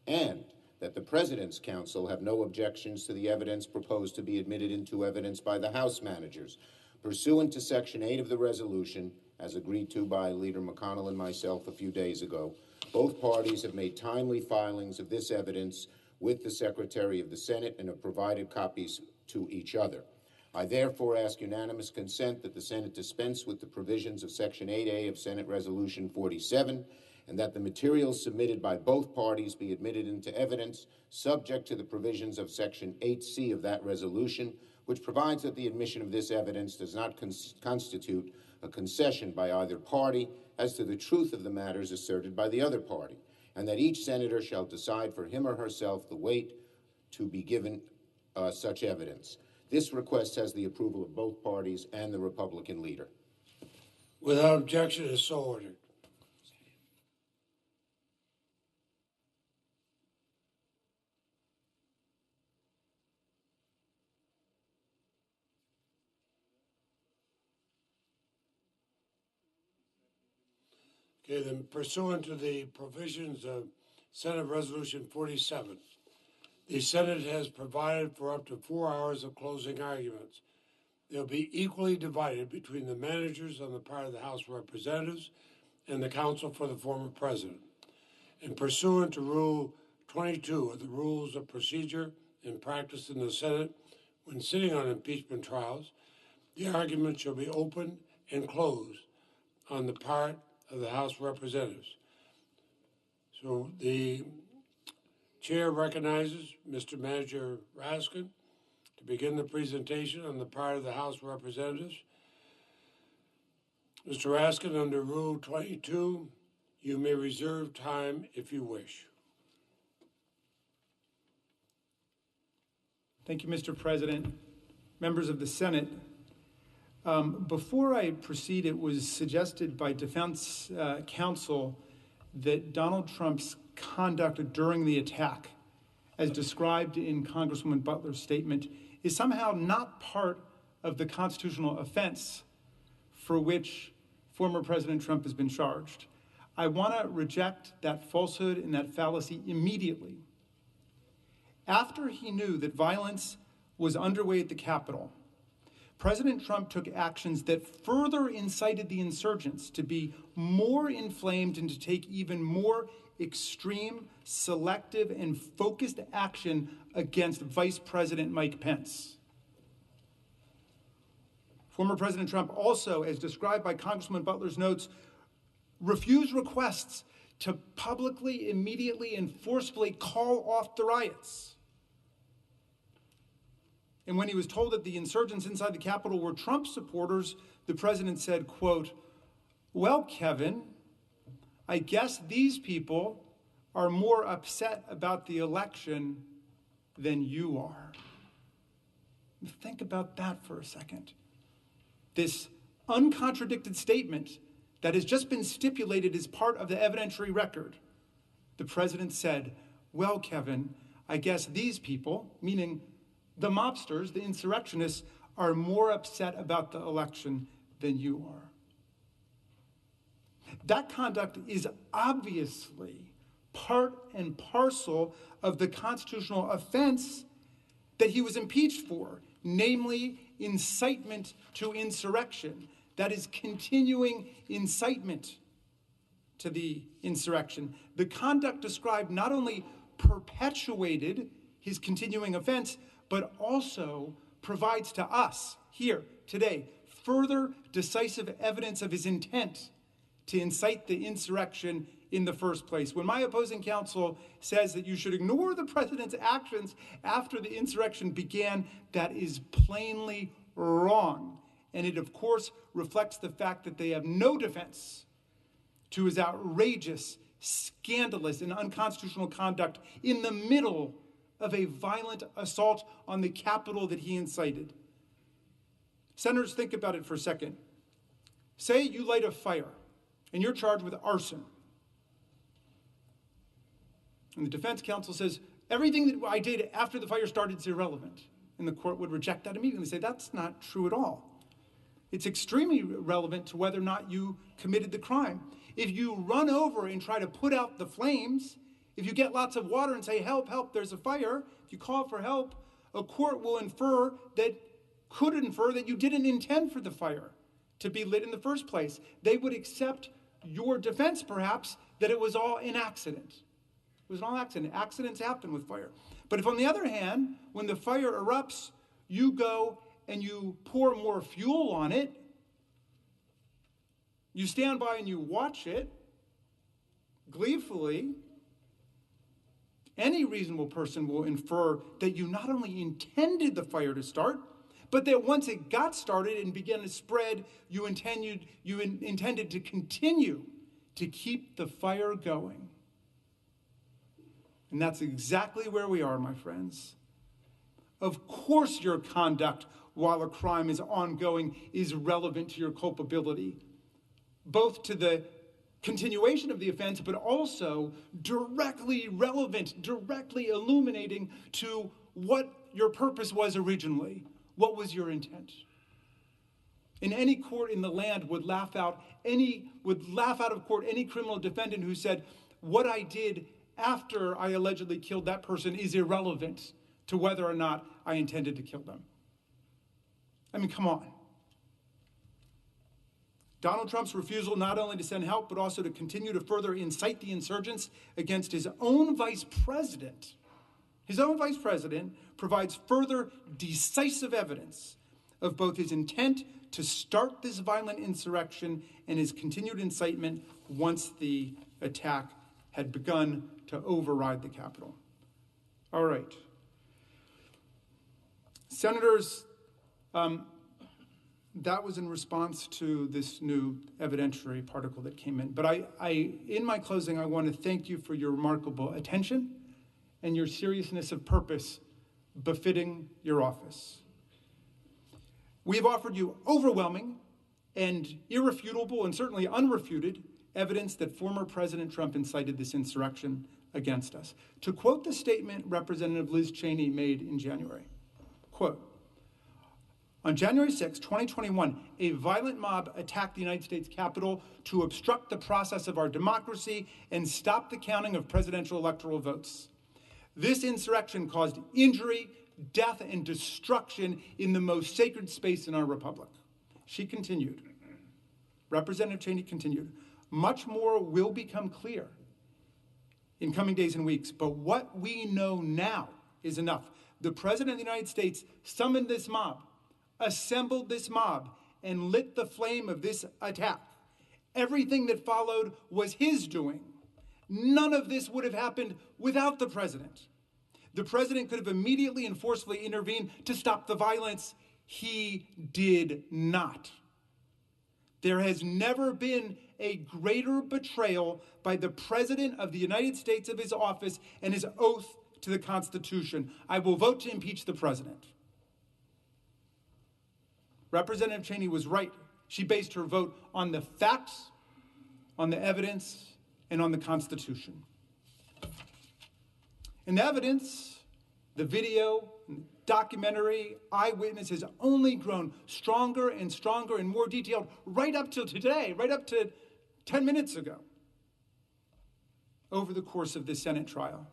and that the President's counsel have no objections to the evidence proposed to be admitted into evidence by the House managers. Pursuant to Section 8 of the resolution, as agreed to by Leader McConnell and myself a few days ago, both parties have made timely filings of this evidence with the Secretary of the Senate and have provided copies to each other. I therefore ask unanimous consent that the Senate dispense with the provisions of Section 8A of Senate Resolution 47 and that the materials submitted by both parties be admitted into evidence subject to the provisions of Section 8C of that resolution, which provides that the admission of this evidence does not constitute a concession by either party as to the truth of the matters asserted by the other party, and that each senator shall decide for him or herself the weight to be given such evidence. This request has the approval of both parties and the Republican leader. Without objection, is so ordered. Okay, then pursuant to the provisions of Senate Resolution 47, the Senate has provided for up to 4 hours of closing arguments. They'll be equally divided between the managers on the part of the House of Representatives and the counsel for the former president. And pursuant to Rule 22 of the Rules of Procedure and Practice in the Senate, when sitting on impeachment trials, the argument shall be open and closed on the part of the House of Representatives. So the chair recognizes Mr. Manager Raskin to begin the presentation on the part of the House of Representatives. Mr. Raskin, under Rule 22, you may reserve time if you wish. Thank you, Mr. President. Members of the Senate, before I proceed, it was suggested by defense counsel that Donald Trump's conduct during the attack, as described in Congresswoman Butler's statement, is somehow not part of the constitutional offense for which former President Trump has been charged. I want to reject that falsehood and that fallacy immediately. After he knew that violence was underway at the Capitol, President Trump took actions that further incited the insurgents to be more inflamed and to take even more extreme, selective, and focused action against Vice President Mike Pence. Former President Trump also, as described by Congressman Butler's notes, refused requests to publicly, immediately, and forcibly call off the riots. And when he was told that the insurgents inside the Capitol were Trump supporters, the president said, quote, "Well, Kevin, I guess these people are more upset about the election than you are." Think about that for a second. This uncontradicted statement that has just been stipulated as part of the evidentiary record. The president said, "Well, Kevin, I guess these people," meaning the mobsters, the insurrectionists, "are more upset about the election than you are." That conduct is obviously part and parcel of the constitutional offense that he was impeached for, namely incitement to insurrection. That is continuing incitement to the insurrection. The conduct described not only perpetuated his continuing offense, but also provides to us here today further decisive evidence of his intent to incite the insurrection in the first place. When my opposing counsel says that you should ignore the president's actions after the insurrection began, that is plainly wrong. And it, of course, reflects the fact that they have no defense to his outrageous, scandalous, and unconstitutional conduct in the middle of a violent assault on the Capitol that he incited. Senators, think about it for a second. Say you light a fire, and you're charged with arson. And the defense counsel says, everything that I did after the fire started is irrelevant. And the court would reject that immediately and say, that's not true at all. It's extremely relevant to whether or not you committed the crime. If you run over and try to put out the flames, if you get lots of water and say, help, help, there's a fire, if you call for help, a court will could infer that you didn't intend for the fire to be lit in the first place. They would accept your defense, perhaps, that it was all an accident. It was an all accident. Accidents happen with fire. But if, on the other hand, when the fire erupts, you go and you pour more fuel on it, you stand by and you watch it gleefully, any reasonable person will infer that you not only intended the fire to start, but that once it got started and began to spread, you intended to continue to keep the fire going. And that's exactly where we are, my friends. Of course your conduct while a crime is ongoing is relevant to your culpability, both to the continuation of the offense, but also directly relevant, directly illuminating to what your purpose was originally. What was your intent? And any court in the land would laugh out of court any criminal defendant who said, what I did after I allegedly killed that person is irrelevant to whether or not I intended to kill them. I mean, come on. Donald Trump's refusal not only to send help, but also to continue to further incite the insurgents against his own vice president provides further decisive evidence of both his intent to start this violent insurrection and his continued incitement once the attack had begun to override the Capitol. All right. Senators, that was in response to this new evidentiary particle that came in. But in my closing, I want to thank you for your remarkable attention and your seriousness of purpose befitting your office. We have offered you overwhelming and irrefutable and certainly unrefuted evidence that former President Trump incited this insurrection against us. To quote the statement Representative Liz Cheney made in January, quote, "On January 6, 2021, a violent mob attacked the United States Capitol to obstruct the process of our democracy and stop the counting of presidential electoral votes. This insurrection caused injury, death, and destruction in the most sacred space in our republic." She continued, Representative Cheney continued, "Much more will become clear in coming days and weeks, but what we know now is enough. The President of the United States summoned this mob, assembled this mob, and lit the flame of this attack. Everything that followed was his doing. None of this would have happened without the President. The President could have immediately and forcefully intervened to stop the violence. He did not. There has never been a greater betrayal by the President of the United States of his office and his oath to the Constitution. I will vote to impeach the President." Representative Cheney was right. She based her vote on the facts, on the evidence, and on the Constitution. And the evidence, the video, documentary, eyewitness has only grown stronger and stronger and more detailed right up till today, right up to 10 minutes ago, over the course of this Senate trial.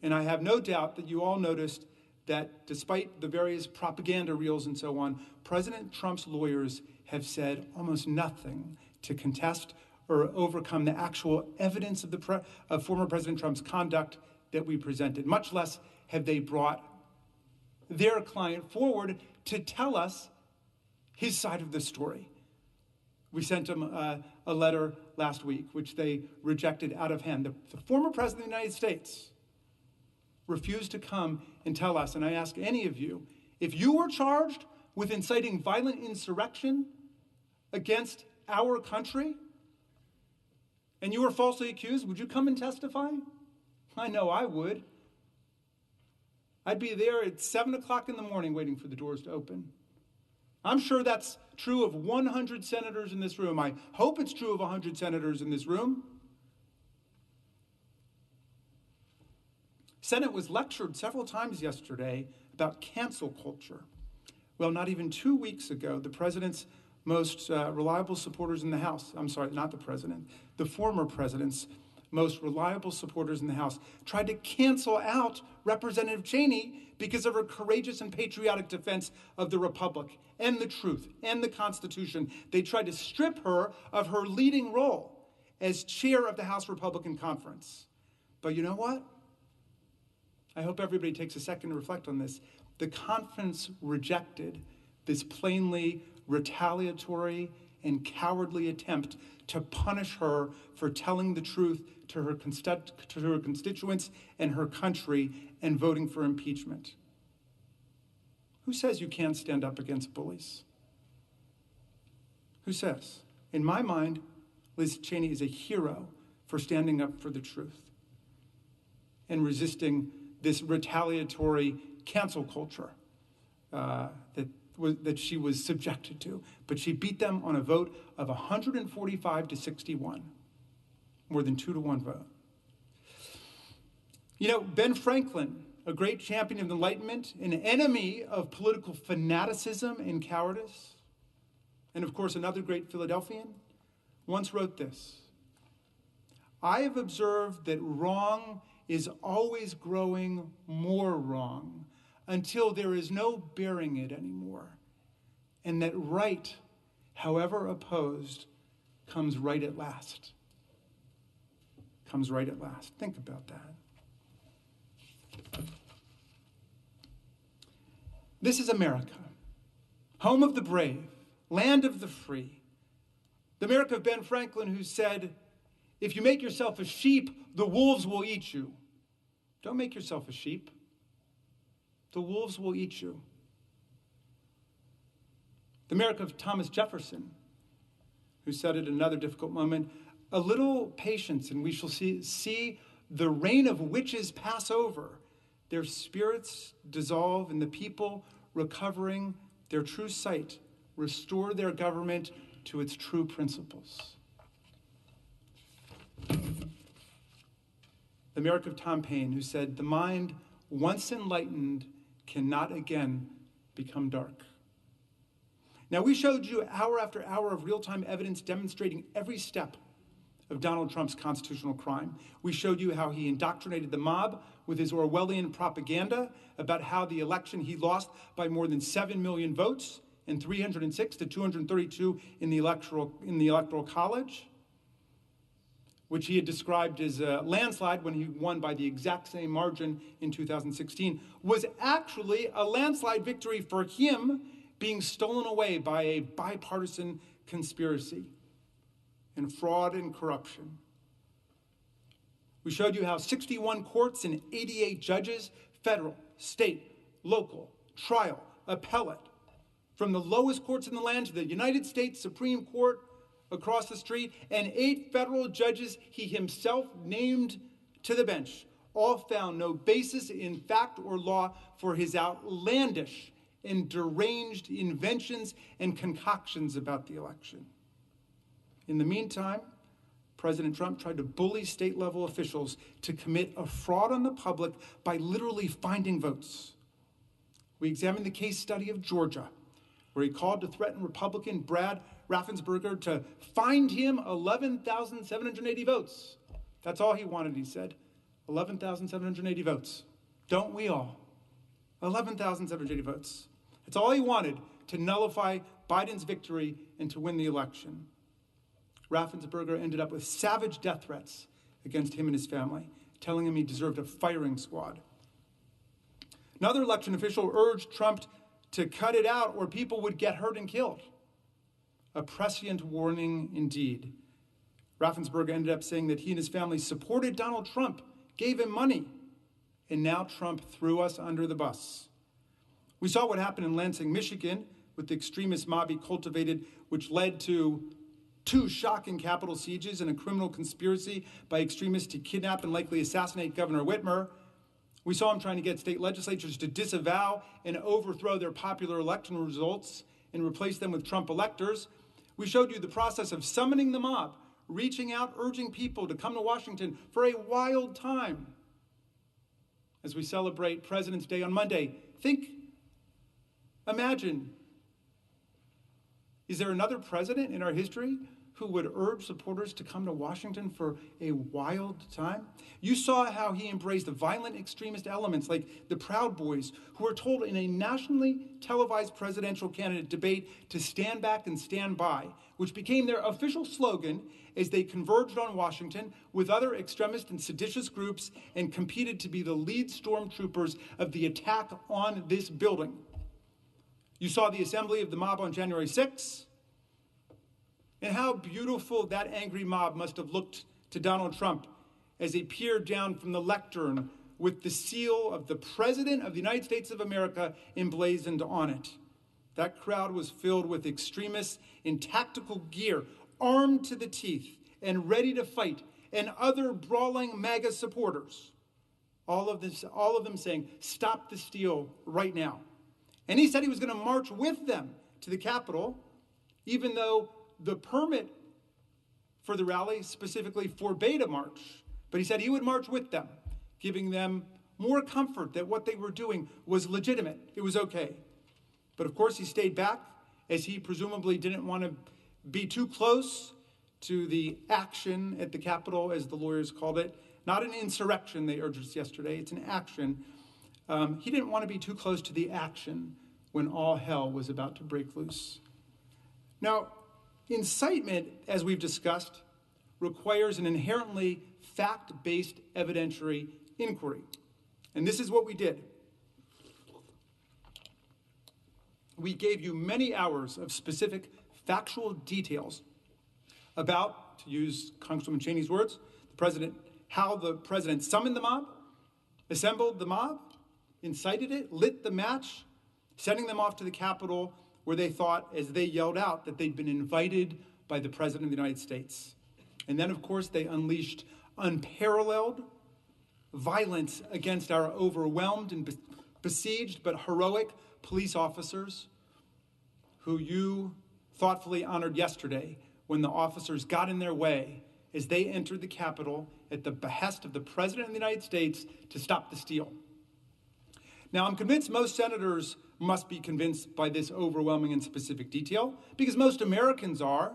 And I have no doubt that you all noticed that despite the various propaganda reels and so on, President Trump's lawyers have said almost nothing to contest or overcome the actual evidence of former President Trump's conduct that we presented. Much less have they brought their client forward to tell us his side of the story. We sent him a letter last week, which they rejected out of hand. The former President of the United States refused to come and tell us, and I ask any of you, if you were charged with inciting violent insurrection against our country, and you were falsely accused, would you come and testify? I know I would. I'd be there at 7 o'clock in the morning waiting for the doors to open. I'm sure that's true of 100 senators in this room. I hope it's true of 100 senators in this room. Senate was lectured several times yesterday about cancel culture. Well, not even 2 weeks ago, the president's most reliable supporters in the House, I'm sorry, not the president, the former president's most reliable supporters in the House tried to cancel out Representative Cheney because of her courageous and patriotic defense of the Republic and the truth and the Constitution. They tried to strip her of her leading role as chair of the House Republican Conference. But you know what? I hope everybody takes a second to reflect on this. The conference rejected this plainly retaliatory and cowardly attempt to punish her for telling the truth to her constituents and her country and voting for impeachment. Who says you can't stand up against bullies? Who says? In my mind, Liz Cheney is a hero for standing up for the truth and resisting this retaliatory cancel culture that she was subjected to. But she beat them on a vote of 145 to 61, more than 2-to-1 vote. You know, Ben Franklin, a great champion of Enlightenment, an enemy of political fanaticism and cowardice, and of course another great Philadelphian, once wrote this: "I have observed that wrong is always growing more wrong until there is no bearing it anymore, and that right, however opposed, comes right at last." Comes right at last. Think about that. This is America. home of the brave, land of the free. The America of Ben Franklin, who said, if you make yourself a sheep, the wolves will eat you. Don't make yourself a sheep. The wolves will eat you. The America of Thomas Jefferson, who said at another difficult moment, a little patience and we shall see the reign of witches pass over, their spirits dissolve, and the people, recovering their true sight, restore their government to its true principles. The America of Tom Paine, who said, the mind, once enlightened, cannot again become dark. Now, we showed you hour after hour of real-time evidence demonstrating every step of Donald Trump's constitutional crime. We showed you how he indoctrinated the mob with his Orwellian propaganda about how the election he lost by more than 7 million votes and 306 to 232 in the electoral college, which he had described as a landslide when he won by the exact same margin in 2016, was actually a landslide victory for him being stolen away by a bipartisan conspiracy and fraud and corruption. We showed you how 61 courts and 88 judges, federal, state, local, trial, appellate, from the lowest courts in the land to the United States Supreme Court across the street, and 8 federal judges he himself named to the bench, all found no basis in fact or law for his outlandish and deranged inventions and concoctions about the election. In the meantime, President Trump tried to bully state-level officials to commit a fraud on the public by literally finding votes. We examined the case study of Georgia, where he called to threaten Republican Brad Raffensperger to find him 11,780 votes. That's all he wanted, he said. 11,780 votes. Don't we all? 11,780 votes. That's all he wanted to nullify Biden's victory and to win the election. Raffensperger ended up with savage death threats against him and his family, telling him he deserved a firing squad. Another election official urged Trump to cut it out or people would get hurt and killed. A prescient warning indeed. Raffensperger ended up saying that he and his family supported Donald Trump, gave him money, and now Trump threw us under the bus. We saw what happened in Lansing, Michigan, with the extremist mob he cultivated, which led to 2 shocking Capitol sieges and a criminal conspiracy by extremists to kidnap and likely assassinate Governor Whitmer. We saw him trying to get state legislatures to disavow and overthrow their popular election results and replace them with Trump electors. We showed you the process of summoning the mob, reaching out, urging people to come to Washington for a wild time. As we celebrate President's Day on Monday, imagine, is there another president in our history who would urge supporters to come to Washington for a wild time? You saw how he embraced violent extremist elements like the Proud Boys, who were told in a nationally televised presidential candidate debate to stand back and stand by, which became their official slogan as they converged on Washington with other extremist and seditious groups and competed to be the lead stormtroopers of the attack on this building. You saw the assembly of the mob on January 6th, and how beautiful that angry mob must have looked to Donald Trump as he peered down from the lectern with the seal of the President of the United States of America emblazoned on it. That crowd was filled with extremists in tactical gear, armed to the teeth and ready to fight, and other brawling MAGA supporters. All of them saying, "Stop the steal right now." And he said he was going to march with them to the Capitol, even though the permit for the rally specifically forbade a march. But he said he would march with them, giving them more comfort that what they were doing was legitimate. It was okay. But of course he stayed back, as he presumably didn't want to be too close to the action at the Capitol, as the lawyers called it. Not an insurrection, they urged us yesterday, it's an action. He didn't want to be too close to the action when all hell was about to break loose. Now, incitement, as we've discussed, requires an inherently fact-based evidentiary inquiry. And this is what we did. We gave you many hours of specific factual details about, to use Congresswoman Cheney's words, how the president summoned the mob, assembled the mob, incited it, lit the match, sending them off to the Capitol where they thought, as they yelled out, that they'd been invited by the President of the United States. And then, of course, they unleashed unparalleled violence against our overwhelmed and besieged but heroic police officers who you thoughtfully honored yesterday when the officers got in their way as they entered the Capitol at the behest of the President of the United States to stop the steal. Now, I'm convinced most senators must be convinced by this overwhelming and specific detail, because most Americans are.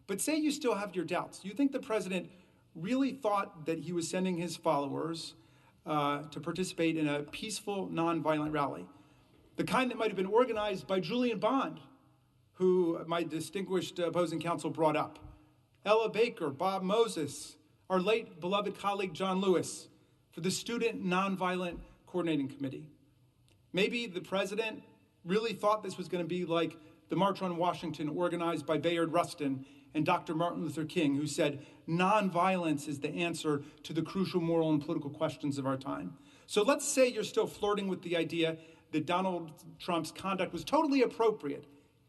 But say you still have your doubts. You think the president really thought that he was sending his followers to participate in a peaceful, nonviolent rally, the kind that might have been organized by Julian Bond, who my distinguished opposing counsel brought up, Ella Baker, Bob Moses, our late beloved colleague John Lewis, for the Student Nonviolent Coordinating Committee. Maybe the president really thought this was going to be like the March on Washington organized by Bayard Rustin and Dr. Martin Luther King, who said nonviolence is the answer to the crucial moral and political questions of our time. So let's say you're still flirting with the idea that Donald Trump's conduct was totally appropriate,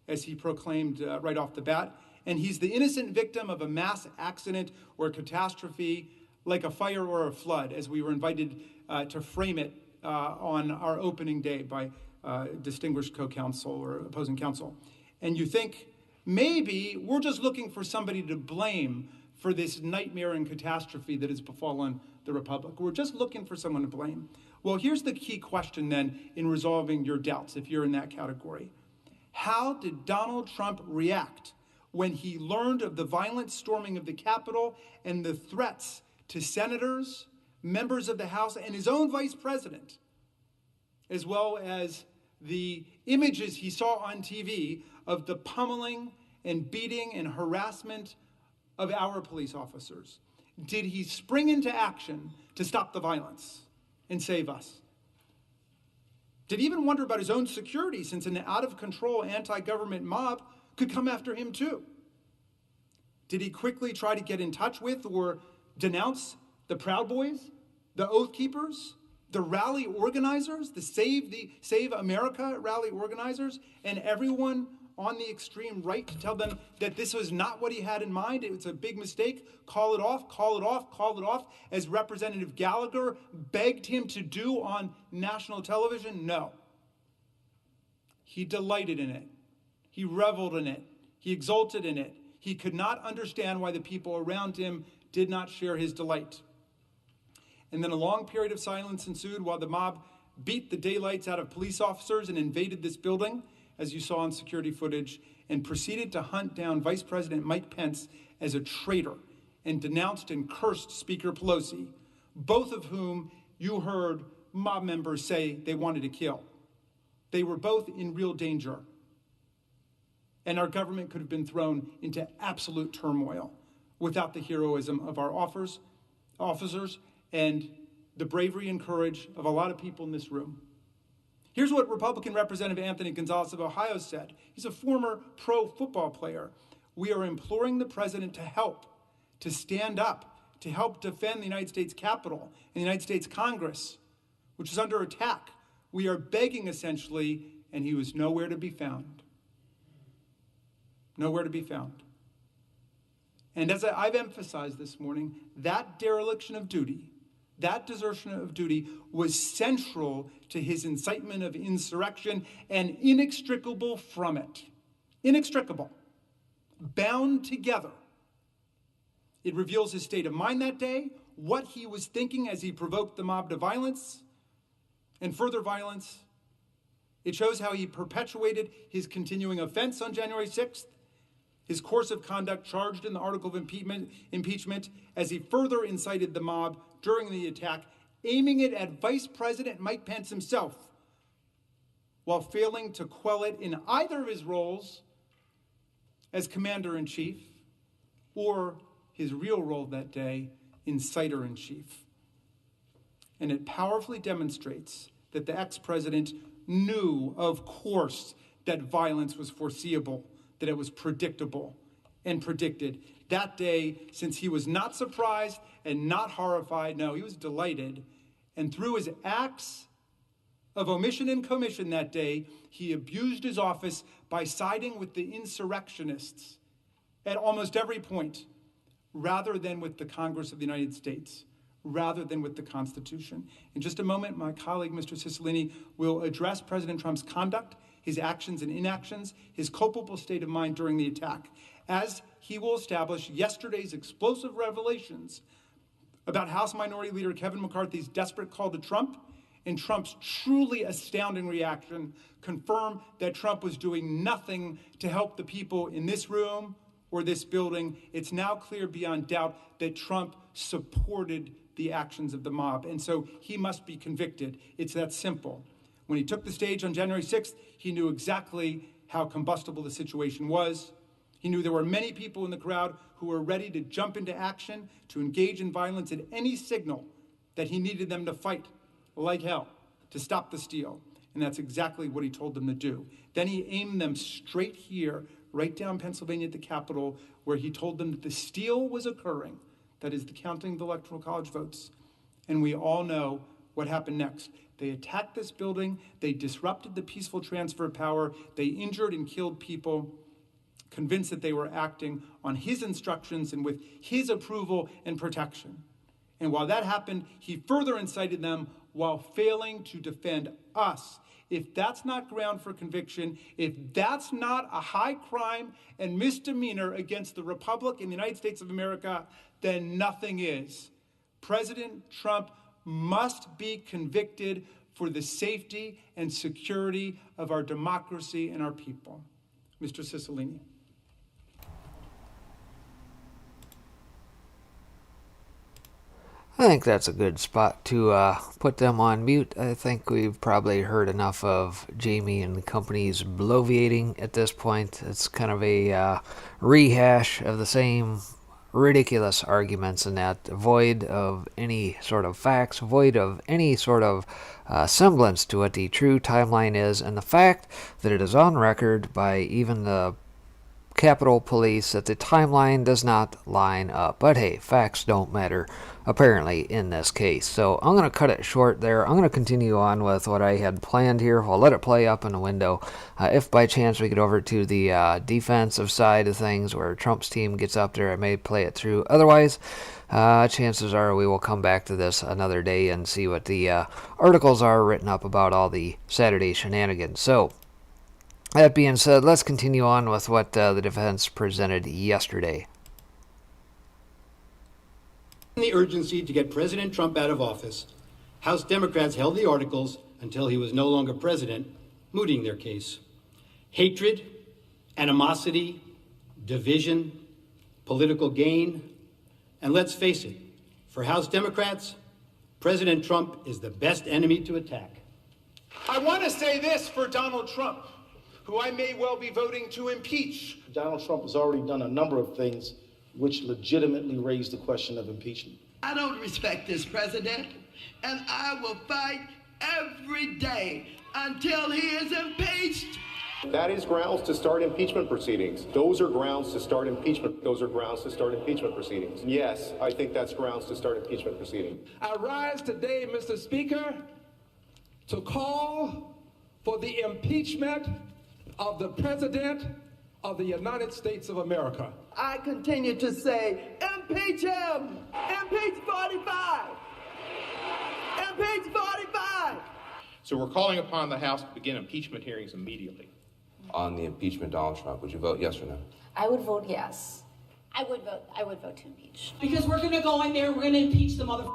as he proclaimed right off the bat, and he's the innocent victim of a mass accident or a catastrophe like a fire or a flood, as we were invited to frame it on our opening day by distinguished co-counsel or opposing counsel. And you think, maybe we're just looking for somebody to blame for this nightmare and catastrophe that has befallen the Republic. We're just looking for someone to blame. Well, here's the key question then in resolving your doubts, if you're in that category. How did Donald Trump react when he learned of the violent storming of the Capitol and the threats to senators, members of the House, and his own vice president, as well as the images he saw on TV of the pummeling and beating and harassment of our police officers? Did he spring into action to stop the violence and save us? Did he even wonder about his own security, since an out-of-control anti-government mob could come after him too? Did he quickly try to get in touch with or denounce the Proud Boys, the Oath Keepers, the rally organizers, the Save America rally organizers, and everyone on the extreme right, to tell them that this was not what he had in mind? It was a big mistake. Call it off, call it off, call it off, as Representative Gallagher begged him to do on national television? No. He delighted in it. He reveled in it. He exulted in it. He could not understand why the people around him did not share his delight. And then a long period of silence ensued while the mob beat the daylights out of police officers and invaded this building, as you saw on security footage, and proceeded to hunt down Vice President Mike Pence as a traitor and denounced and cursed Speaker Pelosi, both of whom you heard mob members say they wanted to kill. They were both in real danger. And our government could have been thrown into absolute turmoil without the heroism of our officers and the bravery and courage of a lot of people in this room. Here's what Republican Representative Anthony Gonzalez of Ohio said. He's a former pro football player. We are imploring the president to help, to stand up, to help defend the United States Capitol and the United States Congress, which is under attack. We are begging, essentially, and he was nowhere to be found. Nowhere to be found. And as I've emphasized this morning, that dereliction of duty, that desertion of duty, was central to his incitement of insurrection and inextricable from it. Inextricable. Bound together. It reveals his state of mind that day, what he was thinking as he provoked the mob to violence and further violence. It shows how he perpetuated his continuing offense on January 6th, his course of conduct charged in the article of impeachment, as he further incited the mob during the attack, aiming it at Vice President Mike Pence himself, while failing to quell it in either of his roles as Commander-in-Chief or his real role that day, Inciter-in-Chief. And it powerfully demonstrates that the ex-president knew, of course, that violence was foreseeable, that it was predictable and predicted. That day, since he was not surprised and not horrified, no, he was delighted. And through his acts of omission and commission that day, he abused his office by siding with the insurrectionists at almost every point, rather than with the Congress of the United States, rather than with the Constitution. In just a moment, my colleague, Mr. Cicilline, will address President Trump's conduct, his actions and inactions, his culpable state of mind during the attack, as he will establish yesterday's explosive revelations about House Minority Leader Kevin McCarthy's desperate call to Trump and Trump's truly astounding reaction confirm that Trump was doing nothing to help the people in this room or this building. It's now clear beyond doubt that Trump supported the actions of the mob, and so he must be convicted. It's that simple. When he took the stage on January 6th, he knew exactly how combustible the situation was. He knew there were many people in the crowd who were ready to jump into action, to engage in violence at any signal that he needed them to fight like hell to stop the steal. And that's exactly what he told them to do. Then he aimed them straight here, right down Pennsylvania at the Capitol, where he told them that the steal was occurring, that is the counting of the Electoral College votes. And we all know what happened next. They attacked this building, they disrupted the peaceful transfer of power, they injured and killed people, convinced that they were acting on his instructions and with his approval and protection. And while that happened, he further incited them while failing to defend us. If that's not ground for conviction, if that's not a high crime and misdemeanor against the Republic in the United States of America, then nothing is. President Trump must be convicted for the safety and security of our democracy and our people. Mr. Cicilline. I think that's a good spot to put them on mute. I think we've probably heard enough of Jamie and the company's bloviating at this point. It's kind of a rehash of the same ridiculous arguments, and that void of any sort of facts, void of any sort of semblance to what the true timeline is, and the fact that it is on record by even the Capitol Police that the timeline does not line up. But hey, facts don't matter, apparently, in this case. So I'm going to cut it short there. I'm going to continue on with what I had planned here. I'll let it play up in the window. If by chance we get over to the defensive side of things where Trump's team gets up there, I may play it through. Otherwise, chances are we will come back to this another day and see what the articles are written up about all the Saturday shenanigans. So, that being said, let's continue on with what the defense presented yesterday. The urgency to get President Trump out of office, House Democrats held the articles until he was no longer president, mooting their case. Hatred, animosity, division, political gain, and let's face it, for House Democrats, President Trump is the best enemy to attack. I want to say this for Donald Trump, who I may well be voting to impeach. Donald Trump has already done a number of things which legitimately raise the question of impeachment. I don't respect this president, and I will fight every day until he is impeached. That is grounds to start impeachment proceedings. Those are grounds to start impeachment. Those are grounds to start impeachment proceedings. Yes, I think that's grounds to start impeachment proceedings. I rise today, Mr. Speaker, to call for the impeachment of the President of the United States of America. I continue to say, impeach him! Impeach 45! Impeach 45! So we're calling upon the House to begin impeachment hearings immediately. On the impeachment of Donald Trump, would you vote yes or no? I would vote yes. I would vote to impeach. Because we're going to go in there, we're going to impeach the mother.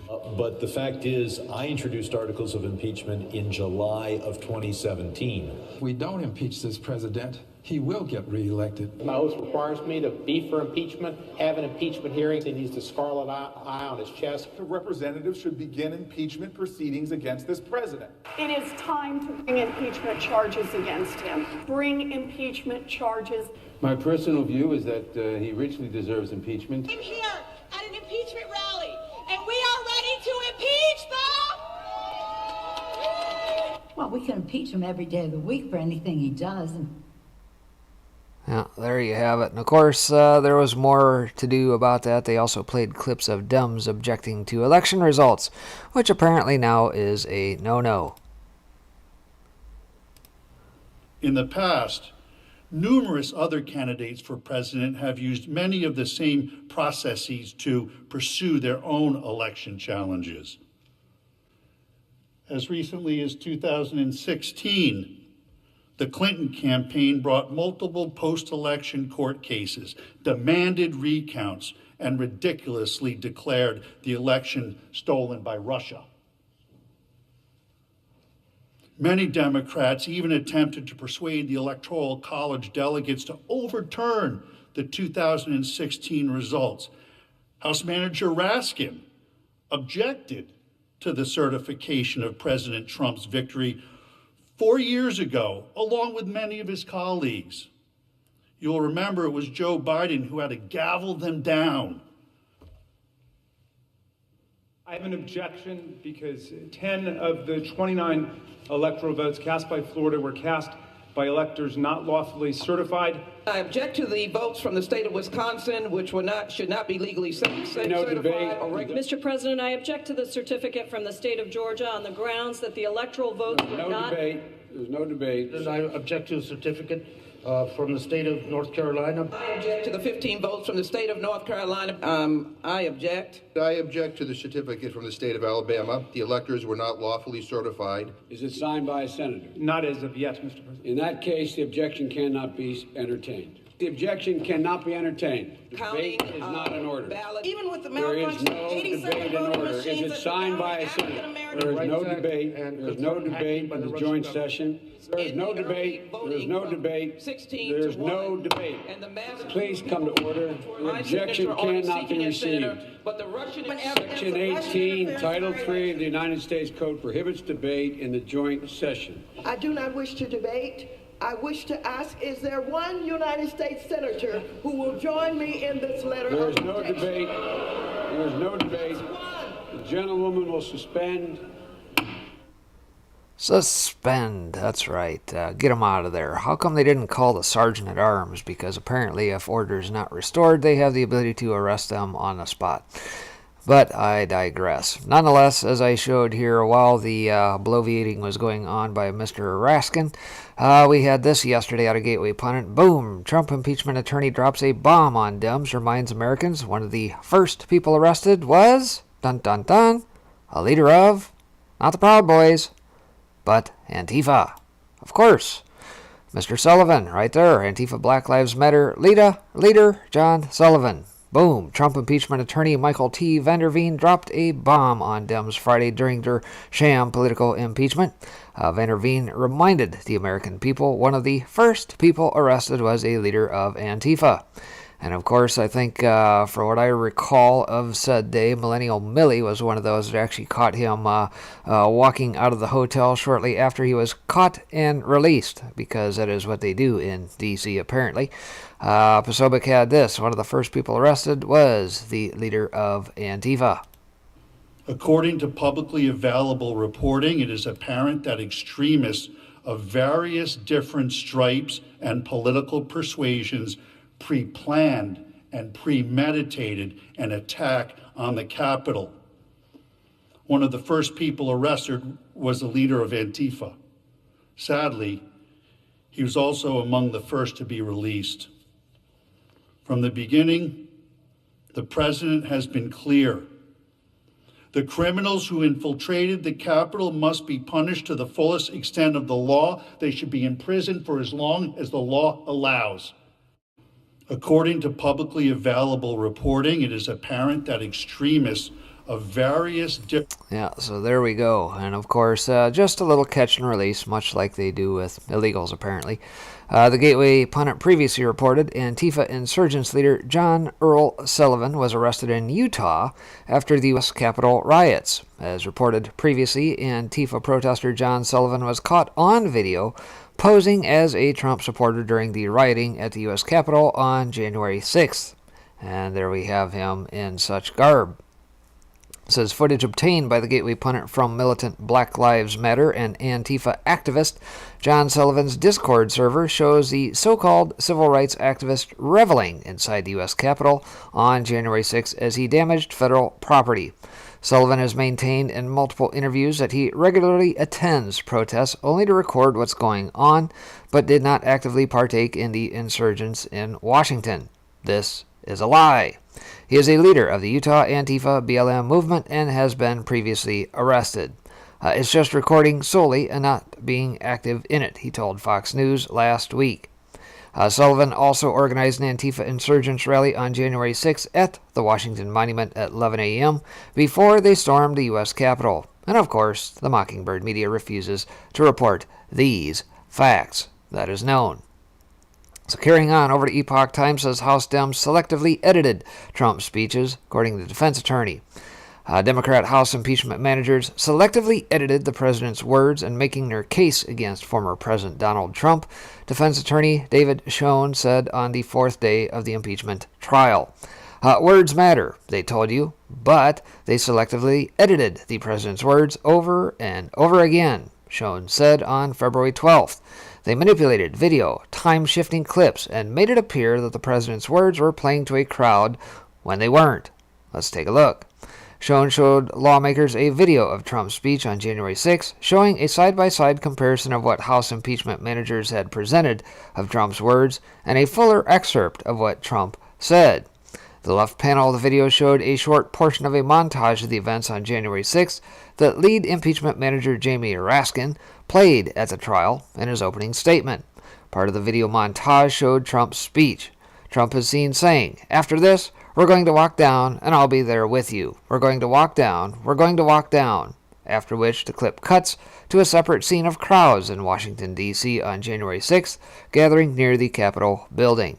But the fact is, I introduced articles of impeachment in July of 2017. If we don't impeach this president, he will get reelected. My oath requires me to be for impeachment, have an impeachment hearing. He needs the scarlet eye on his chest. The representatives should begin impeachment proceedings against this president. It is time to bring impeachment charges against him. Bring impeachment charges. My personal view is that he richly deserves impeachment. I'm here at an impeachment rally, and we are ready to impeach Well, we can impeach him every day of the week for anything he does. Yeah, there you have it. And of course, there was more to do about that. They also played clips of Dems objecting to election results, which apparently now is a no-no. In the past, numerous other candidates for president have used many of the same processes to pursue their own election challenges. As recently as 2016, the Clinton campaign brought multiple post-election court cases, demanded recounts, and ridiculously declared the election stolen by Russia. Many Democrats even attempted to persuade the Electoral College delegates to overturn the 2016 results. House Manager Raskin objected to the certification of President Trump's victory 4 years ago, along with many of his colleagues. You'll remember it was Joe Biden who had to gavel them down. I have an objection because 10 of the 29 electoral votes cast by Florida were cast by electors not lawfully certified. I object to the votes from the state of Wisconsin, which should not be legally certified. Mr. President, I object to the certificate from the state of Georgia on the grounds that the electoral votes were not... There's no debate. I object to the certificate from the state of North Carolina. I object to the 15 votes from the state of North Carolina. I object. I object to the certificate from the state of Alabama. The electors were not lawfully certified. Is it signed by a senator? Not as of yet, Mr. President. In that case, the objection cannot be entertained. The objection cannot be entertained. Debate is not in order. Even with the There is malfunction, no 87 debate in voting order. machines Is it signed by a senator? There is no debate. There is no debate in the joint session. There is no debate. There is no debate. There is no debate. Please come to order. The objection cannot be received. Section 18, Title 3 of the United States Code prohibits debate in the joint session. I do not wish to debate. I wish to ask, is there one United States Senator who will join me in this letter There of is no objection? debate. There is no debate. The gentlewoman will suspend. Suspend, that's right. Get them out of there. How come they didn't call the sergeant at arms? Because apparently if order is not restored, they have the ability to arrest them on the spot. But I digress. Nonetheless, as I showed here, while the bloviating was going on by Mr. Raskin, we had this yesterday out of Gateway Pundit. Boom! Trump impeachment attorney drops a bomb on Dems, reminds Americans one of the first people arrested was, dun dun dun, a leader of, not the Proud Boys, but Antifa. Of course. Mr. Sullivan, right there. Antifa Black Lives Matter leader John Sullivan. Boom. Trump impeachment attorney Michael T. Vanderveen dropped a bomb on Dems Friday during their sham political impeachment. Vanderveen reminded the American people one of the first people arrested was a leader of Antifa. And of course, I think for what I recall of said day, Millennial Millie was one of those that actually caught him walking out of the hotel shortly after he was caught and released, because that is what they do in D.C. apparently. Posobiec had this. One of the first people arrested was the leader of Antifa. According to publicly available reporting, it is apparent that extremists of various different stripes and political persuasions pre-planned and premeditated an attack on the Capitol. One of the first people arrested was the leader of Antifa. Sadly, he was also among the first to be released. From the beginning, the president has been clear. The criminals who infiltrated the Capitol must be punished to the fullest extent of the law. They should be in prison for as long as the law allows. According to publicly available reporting, it is apparent that extremists of various Yeah, so there we go. And of course, just a little catch and release, much like they do with illegals apparently. The Gateway Pundit previously reported Antifa insurgents leader John Earl Sullivan was arrested in Utah after the U.S. Capitol riots. As reported previously, Antifa protester John Sullivan was caught on video posing as a Trump supporter during the rioting at the U.S. Capitol on January 6th. And there we have him in such garb. It says footage obtained by the Gateway Pundit from militant Black Lives Matter and Antifa activist John Sullivan's Discord server shows the so-called civil rights activist reveling inside the U.S. Capitol on January 6 as he damaged federal property. Sullivan has maintained in multiple interviews that he regularly attends protests only to record what's going on, but did not actively partake in the insurgents in Washington. This is a lie. He is a leader of the Utah Antifa BLM movement and has been previously arrested. It's just recording solely and not being active in it, he told Fox News last week. Sullivan also organized an Antifa insurgents rally on January 6 at the Washington Monument at 11 a.m. before they stormed the U.S. Capitol. And of course, the Mockingbird media refuses to report these facts. That is known. So carrying on over to Epoch Times, says House Dems selectively edited Trump's speeches, according to the defense attorney. Democrat House impeachment managers selectively edited the president's words in making their case against former President Donald Trump, defense attorney David Schoen said on the fourth day of the impeachment trial. Words matter, they told you, but they selectively edited the president's words over and over again, Schoen said on February 12th. They manipulated video, time-shifting clips, and made it appear that the president's words were playing to a crowd when they weren't. Let's take a look. Schoen showed lawmakers a video of Trump's speech on January 6, showing a side-by-side comparison of what House impeachment managers had presented of Trump's words and a fuller excerpt of what Trump said. The left panel of the video showed a short portion of a montage of the events on January 6 that lead impeachment manager Jamie Raskin played at the trial in his opening statement. Part of the video montage showed Trump's speech. Trump is seen saying, "After this, we're going to walk down, and I'll be there with you. We're going to walk down. We're going to walk down." After which, the clip cuts to a separate scene of crowds in Washington, D.C. on January 6th, gathering near the Capitol building.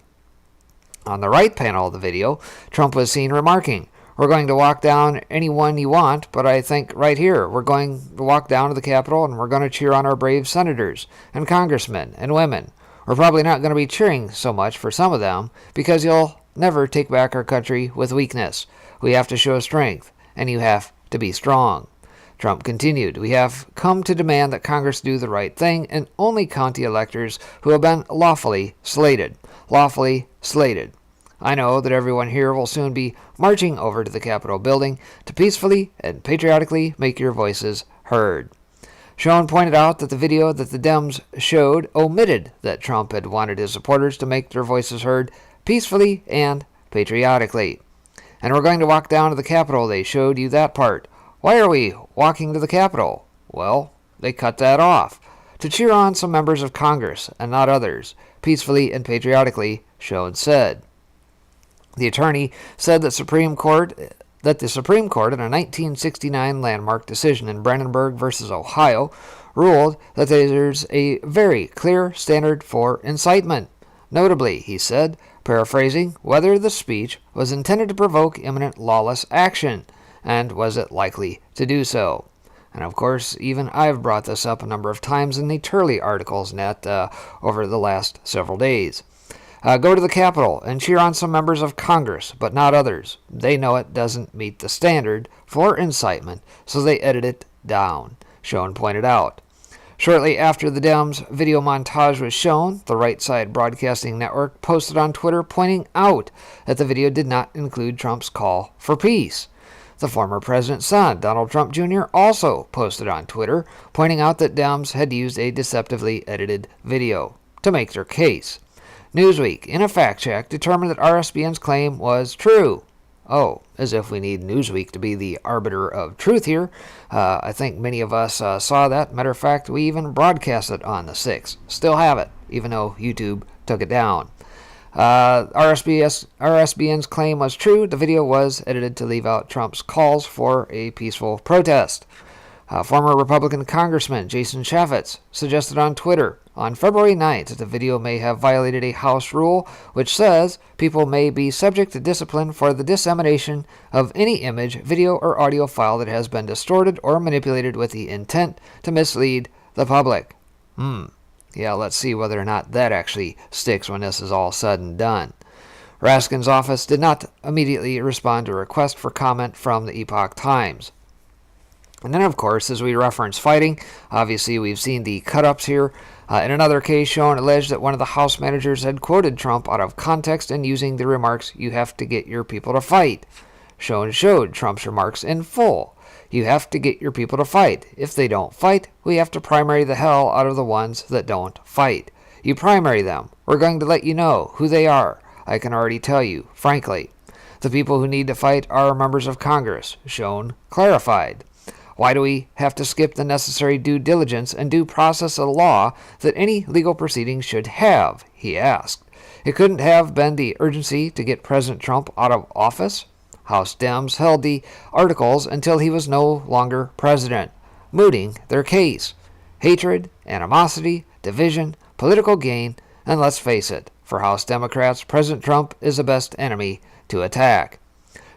On the right panel of the video, Trump was seen remarking, "We're going to walk down anyone you want, but I think right here we're going to walk down to the Capitol and we're going to cheer on our brave senators and congressmen and women. We're probably not going to be cheering so much for some of them because you'll never take back our country with weakness. We have to show strength, and you have to be strong." Trump continued, "We have come to demand that Congress do the right thing and only count the electors who have been lawfully slated. Lawfully slated. I know that everyone here will soon be marching over to the Capitol building to peacefully and patriotically make your voices heard." Schoen pointed out that the video that the Dems showed omitted that Trump had wanted his supporters to make their voices heard peacefully and patriotically. "And we're going to walk down to the Capitol. They showed you that part. Why are we walking to the Capitol? Well, they cut that off to cheer on some members of Congress and not others, peacefully and patriotically," Schoen said. The attorney said that the Supreme Court in a 1969 landmark decision in Brandenburg versus Ohio ruled that there's a very clear standard for incitement. Notably, he said, paraphrasing, whether the speech was intended to provoke imminent lawless action, and was it likely to do so. And of course, even I've brought this up a number of times in the Turley articles net over the last several days. Go to the Capitol and cheer on some members of Congress, but not others. They know it doesn't meet the standard for incitement, so they edit it down, Schoen pointed out. Shortly after the Dems' video montage was shown, the Right Side Broadcasting Network posted on Twitter pointing out that the video did not include Trump's call for peace. The former president's son, Donald Trump Jr., also posted on Twitter, pointing out that Dems had used a deceptively edited video to make their case. Newsweek, in a fact check, determined that RSBN's claim was true. Oh, as if we need Newsweek to be the arbiter of truth here. I think many of us saw that. Matter of fact, we even broadcast it on the 6th. Still have it, even though YouTube took it down. RSBN's claim was true. The video was edited to leave out Trump's calls for a peaceful protest. Former Republican Congressman Jason Chaffetz suggested on Twitter on February 9th that the video may have violated a House rule which says people may be subject to discipline for the dissemination of any image, video, or audio file that has been distorted or manipulated with the intent to mislead the public. Yeah, let's see whether or not that actually sticks when this is all said and done. Raskin's office did not immediately respond to a request for comment from the Epoch Times. And then, of course, as we reference fighting, obviously we've seen the cut-ups here. In another case, Schoen alleged that one of the House managers had quoted Trump out of context and using the remarks, "You have to get your people to fight." Schoen showed Trump's remarks in full. "You have to get your people to fight. If they don't fight, we have to primary the hell out of the ones that don't fight. You primary them. We're going to let you know who they are. I can already tell you, frankly. The people who need to fight are members of Congress," Schoen clarified. "Why do we have to skip the necessary due diligence and due process of law that any legal proceedings should have?" he asked. "It couldn't have been the urgency to get President Trump out of office?" House Dems held the articles until he was no longer president, mooting their case. Hatred, animosity, division, political gain, and let's face it, for House Democrats, President Trump is the best enemy to attack.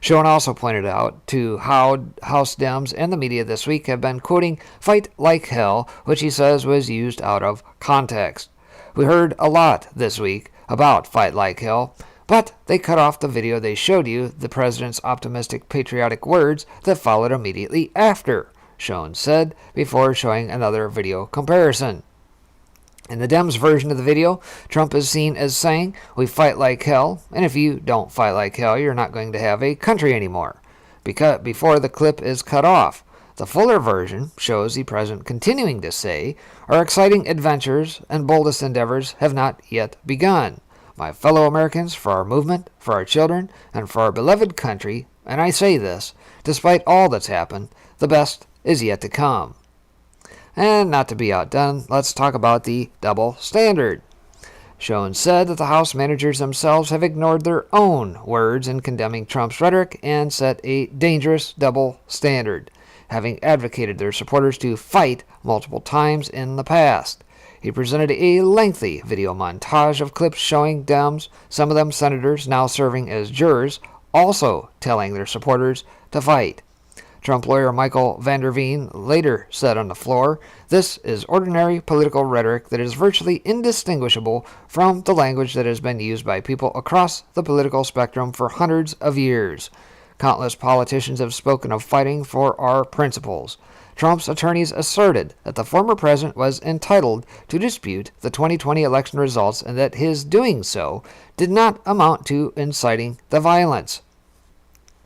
Schoen also pointed out to how House Dems and the media this week have been quoting "fight like hell," which he says was used out of context. We heard a lot this week about "fight like hell," but they cut off the video they showed you the president's optimistic patriotic words that followed immediately after, Schoen said, before showing another video comparison. In the Dems version of the video, Trump is seen as saying, "We fight like hell, and if you don't fight like hell, you're not going to have a country anymore," before the clip is cut off. The fuller version shows the president continuing to say, "Our exciting adventures and boldest endeavors have not yet begun. My fellow Americans, for our movement, for our children, and for our beloved country, and I say this, despite all that's happened, the best is yet to come." And not to be outdone, let's talk about the double standard. Schoen said that the House managers themselves have ignored their own words in condemning Trump's rhetoric and set a dangerous double standard, having advocated their supporters to fight multiple times in the past. He presented a lengthy video montage of clips showing Dems, some of them senators now serving as jurors, also telling their supporters to fight. Trump lawyer Michael van der Veen later said on the floor, "This is ordinary political rhetoric that is virtually indistinguishable from the language that has been used by people across the political spectrum for hundreds of years. Countless politicians have spoken of fighting for our principles." Trump's attorneys asserted that the former president was entitled to dispute the 2020 election results and that his doing so did not amount to inciting the violence.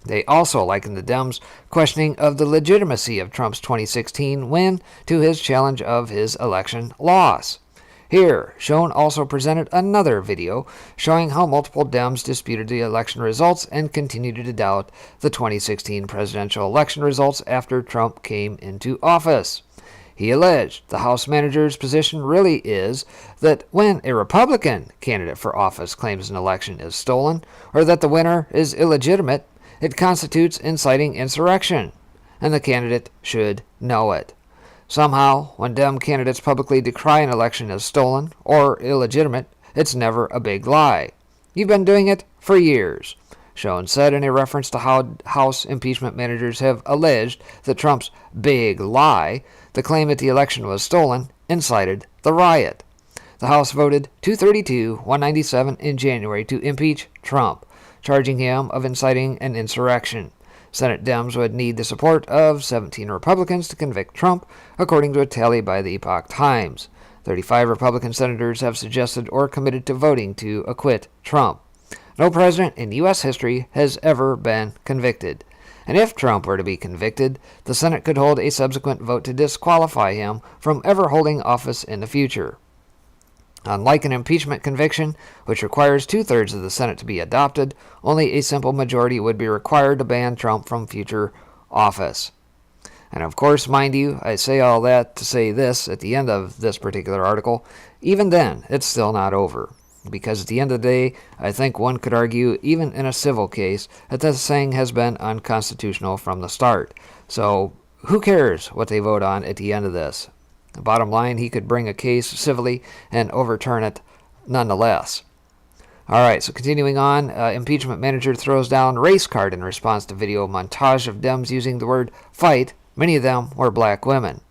They also likened the Dems' questioning of the legitimacy of Trump's 2016 win to his challenge of his election loss. Here, Schoen also presented another video showing how multiple Dems disputed the election results and continued to doubt the 2016 presidential election results after Trump came into office. He alleged the House manager's position really is that when a Republican candidate for office claims an election is stolen or that the winner is illegitimate, it constitutes inciting insurrection, and the candidate should know it. Somehow, when Dem candidates publicly decry an election as stolen or illegitimate, it's never a big lie. You've been doing it for years, Schoen said in a reference to how House impeachment managers have alleged that Trump's big lie, the claim that the election was stolen, incited the riot. The House voted 232-197 in January to impeach Trump, charging him of inciting an insurrection. Senate Dems would need the support of 17 Republicans to convict Trump, according to a tally by the Epoch Times. 35 Republican senators have suggested or committed to voting to acquit Trump. No president in U.S. history has ever been convicted. And if Trump were to be convicted, the Senate could hold a subsequent vote to disqualify him from ever holding office in the future. Unlike an impeachment conviction, which requires 2/3 of the Senate to be adopted, only a simple majority would be required to ban Trump from future office. And of course, mind you, I say all that to say this at the end of this particular article. Even then, it's still not over. Because at the end of the day, I think one could argue, even in a civil case, that this thing has been unconstitutional from the start. So, who cares what they vote on at the end of this? The bottom line, he could bring a case civilly and overturn it nonetheless. All right, so continuing on, impeachment manager throws down race card in response to video montage of Dems using the word fight. Many of them were black women.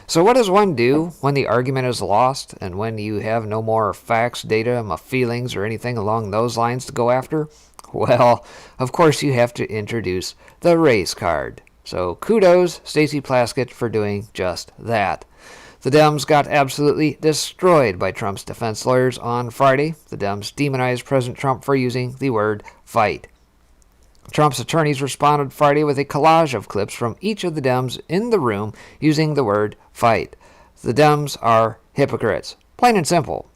So what does one do when the argument is lost and when you have no more facts, data, feelings, or anything along those lines to go after? Well, of course you have to introduce the race card. So kudos, Stacey Plaskett, for doing just that. The Dems got absolutely destroyed by Trump's defense lawyers on Friday. The Dems demonized President Trump for using the word fight. Trump's attorneys responded Friday with a collage of clips from each of the Dems in the room using the word fight. The Dems are hypocrites. Plain and simple.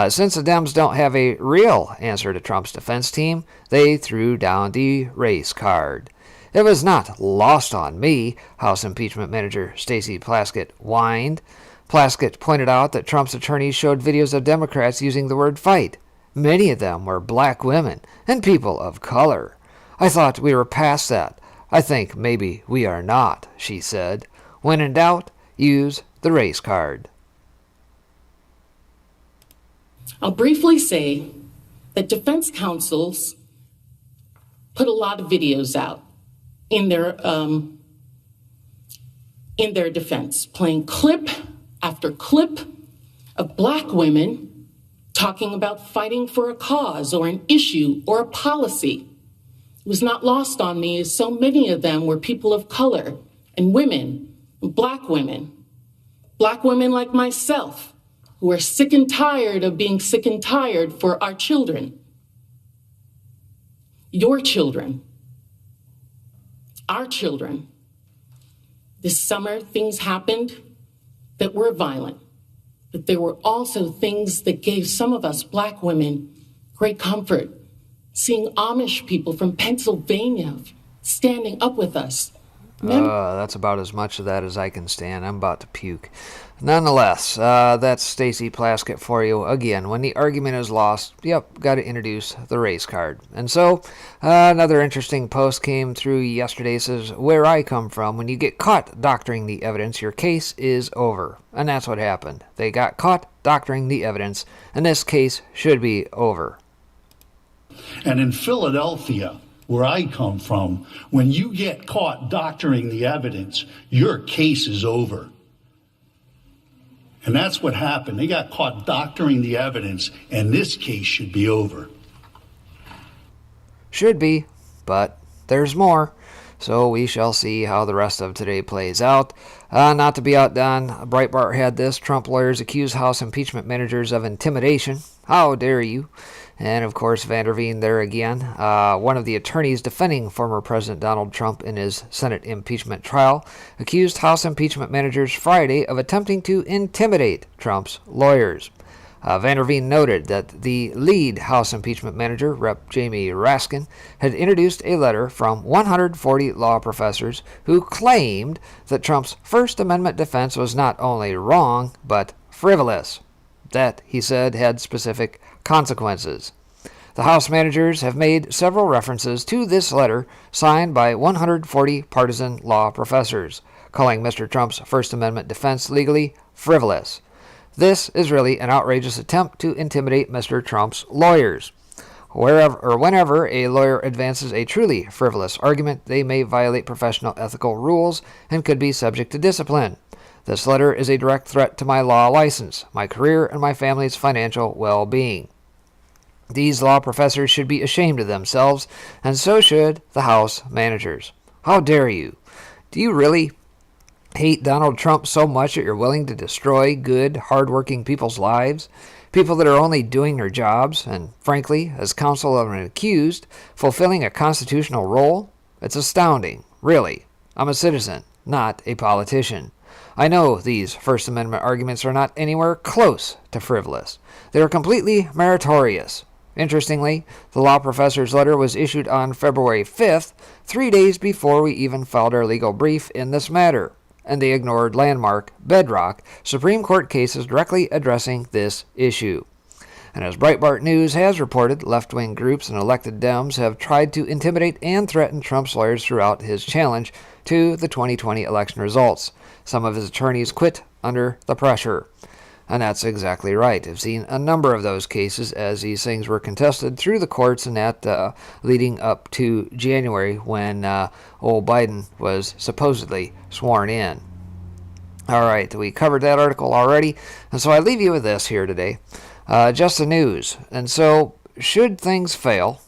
Since the Dems don't have a real answer to Trump's defense team, they threw down the race card. It was not lost on me, House Impeachment Manager Stacey Plaskett whined. Plaskett pointed out that Trump's attorneys showed videos of Democrats using the word fight. Many of them were black women and people of color. I thought we were past that. I think maybe we are not, she said. When in doubt, use the race card. I'll briefly say that defense counsels put a lot of videos out in their defense, playing clip after clip of black women talking about fighting for a cause or an issue or a policy. It was not lost on me as so many of them were people of color and women, black women like myself, who are sick and tired of being sick and tired for our children, your children, our children. This summer, things happened that were violent, but there were also things that gave some of us black women great comfort. Seeing Amish people from Pennsylvania standing up with us. That's about as much of that as I can stand. I'm about to puke. Nonetheless, that's Stacey Plaskett for you. Again, when the argument is lost, got to introduce the race card. And so, another interesting post came through yesterday. It says, where I come from, when you get caught doctoring the evidence, your case is over. And that's what happened. They got caught doctoring the evidence, and this case should be over. And in Philadelphia, where I come from, when you get caught doctoring the evidence, your case is over. And that's what happened. They got caught doctoring the evidence, and this case should be over. Should be, but there's more. So we shall see how the rest of today plays out. Not to be outdone, Breitbart had this. Trump lawyers accuse House impeachment managers of intimidation. How dare you? And, of course, Vanderveen there again. One of the attorneys defending former President Donald Trump in his Senate impeachment trial accused House impeachment managers Friday of attempting to intimidate Trump's lawyers. Vanderveen noted that the lead House impeachment manager, Rep. Jamie Raskin, had introduced a letter from 140 law professors who claimed that Trump's First Amendment defense was not only wrong, but frivolous. That, he said, had specific consequences. The House managers have made several references to this letter signed by 140 partisan law professors, calling Mr. Trump's First Amendment defense legally frivolous. This is really an outrageous attempt to intimidate Mr. Trump's lawyers. Whenever a lawyer advances a truly frivolous argument, they may violate professional ethical rules and could be subject to discipline. This letter is a direct threat to my law license, my career, and my family's financial well-being. These law professors should be ashamed of themselves, and so should the House managers. How dare you? Do you really hate Donald Trump so much that you're willing to destroy good, hard-working people's lives? People that are only doing their jobs, and frankly, as counsel of an accused, fulfilling a constitutional role? It's astounding, really. I'm a citizen, not a politician. I know these First Amendment arguments are not anywhere close to frivolous. They are completely meritorious. Interestingly, the law professor's letter was issued on February 5th, 3 days before we even filed our legal brief in this matter, and they ignored landmark, bedrock, Supreme Court cases directly addressing this issue. And as Breitbart News has reported, left-wing groups and elected Dems have tried to intimidate and threaten Trump's lawyers throughout his challenge to the 2020 election results. Some of his attorneys quit under the pressure. And that's exactly right. I've seen a number of those cases as these things were contested through the courts, and that leading up to January when old Biden was supposedly sworn in. All right, we covered that article already, and so I leave you with this here today. Just the news. And so, should things fail,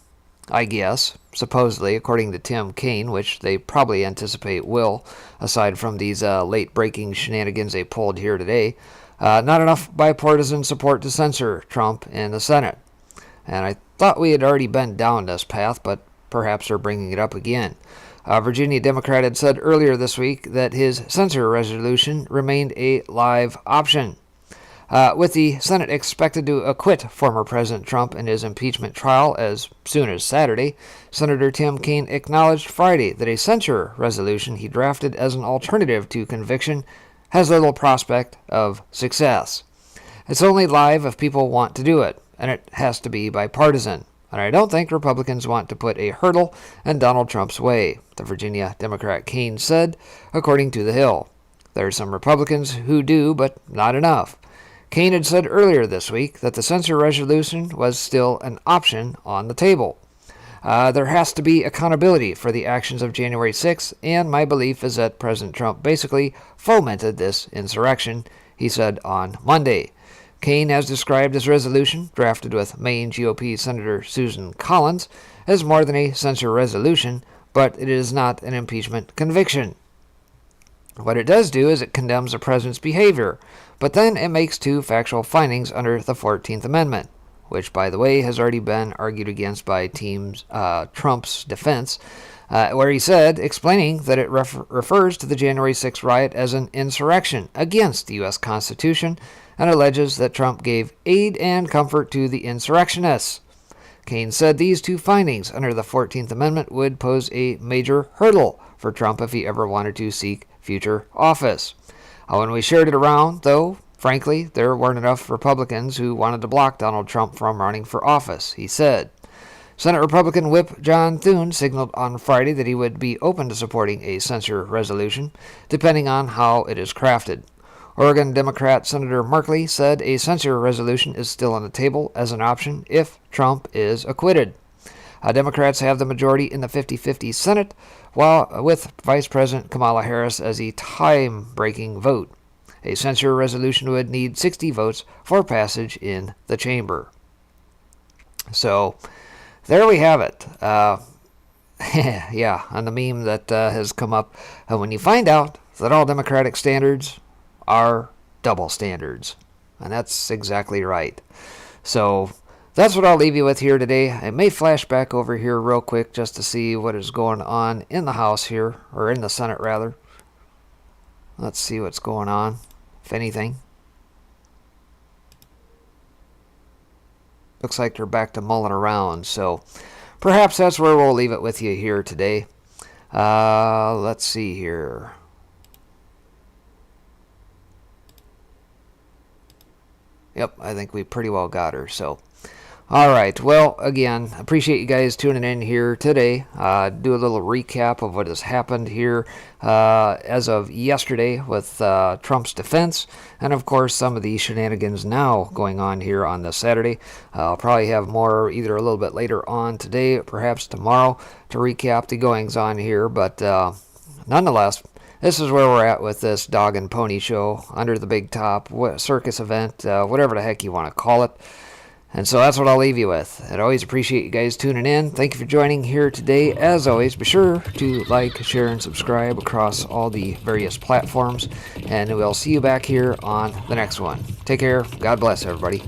I guess, supposedly, according to Tim Kaine, which they probably anticipate will, aside from these late-breaking shenanigans they pulled here today, not enough bipartisan support to censure Trump in the Senate. And I thought we had already been down this path, but perhaps they're bringing it up again. Virginia Democrat had said earlier this week that his censure resolution remained a live option. With the Senate expected to acquit former President Trump in his impeachment trial as soon as Saturday, Senator Tim Kaine acknowledged Friday that a censure resolution he drafted as an alternative to conviction has little prospect of success. It's only live if people want to do it, and it has to be bipartisan. And I don't think Republicans want to put a hurdle in Donald Trump's way, the Virginia Democrat Kaine said, according to The Hill. There are some Republicans who do, but not enough. Kaine had said earlier this week that the censure resolution was still an option on the table. There has to be accountability for the actions of January 6th, and my belief is that President Trump basically fomented this insurrection, he said on Monday. Kaine has described his resolution, drafted with Maine GOP Senator Susan Collins, as more than a censure resolution, but it is not an impeachment conviction. What it does do is it condemns the president's behavior, but then it makes two factual findings under the 14th Amendment, which, by the way, has already been argued against by Trump's defense, where he said, explaining that it refers to the January 6th riot as an insurrection against the U.S. Constitution and alleges that Trump gave aid and comfort to the insurrectionists. Kaine said these two findings under the 14th Amendment would pose a major hurdle for Trump if he ever wanted to seek future office. When we shared it around, though, frankly, there weren't enough Republicans who wanted to block Donald Trump from running for office, he said. Senate Republican Whip John Thune signaled on Friday that he would be open to supporting a censure resolution, depending on how it is crafted. Oregon Democrat Senator Markley said a censure resolution is still on the table as an option if Trump is acquitted. Democrats have the majority in the 50-50 Senate, while with Vice President Kamala Harris as a time-breaking vote. A censure resolution would need 60 votes for passage in the chamber. So, there we have it. Yeah, on the meme that has come up. When you find out that all Democratic standards are double standards. And that's exactly right. So, that's what I'll leave you with here today. I may flash back over here real quick just to see what is going on in the House here, or in the Senate rather. Let's see what's going on, if anything. Looks like they're back to mulling around, so perhaps that's where we'll leave it with you here today. Let's see here. Yep, I think we pretty well got her, so. Alright, well, again, appreciate you guys tuning in here today. Do a little recap of what has happened here as of yesterday with Trump's defense, and of course some of the shenanigans now going on here on this Saturday. I'll probably have more either a little bit later on today or perhaps tomorrow to recap the goings on here, but nonetheless, this is where we're at with this dog and pony show under the big top, circus event, whatever the heck you want to call it. And so that's what I'll leave you with. I always appreciate you guys tuning in. Thank you for joining here today. As always, be sure to like, share, and subscribe across all the various platforms. And we'll see you back here on the next one. Take care. God bless, everybody.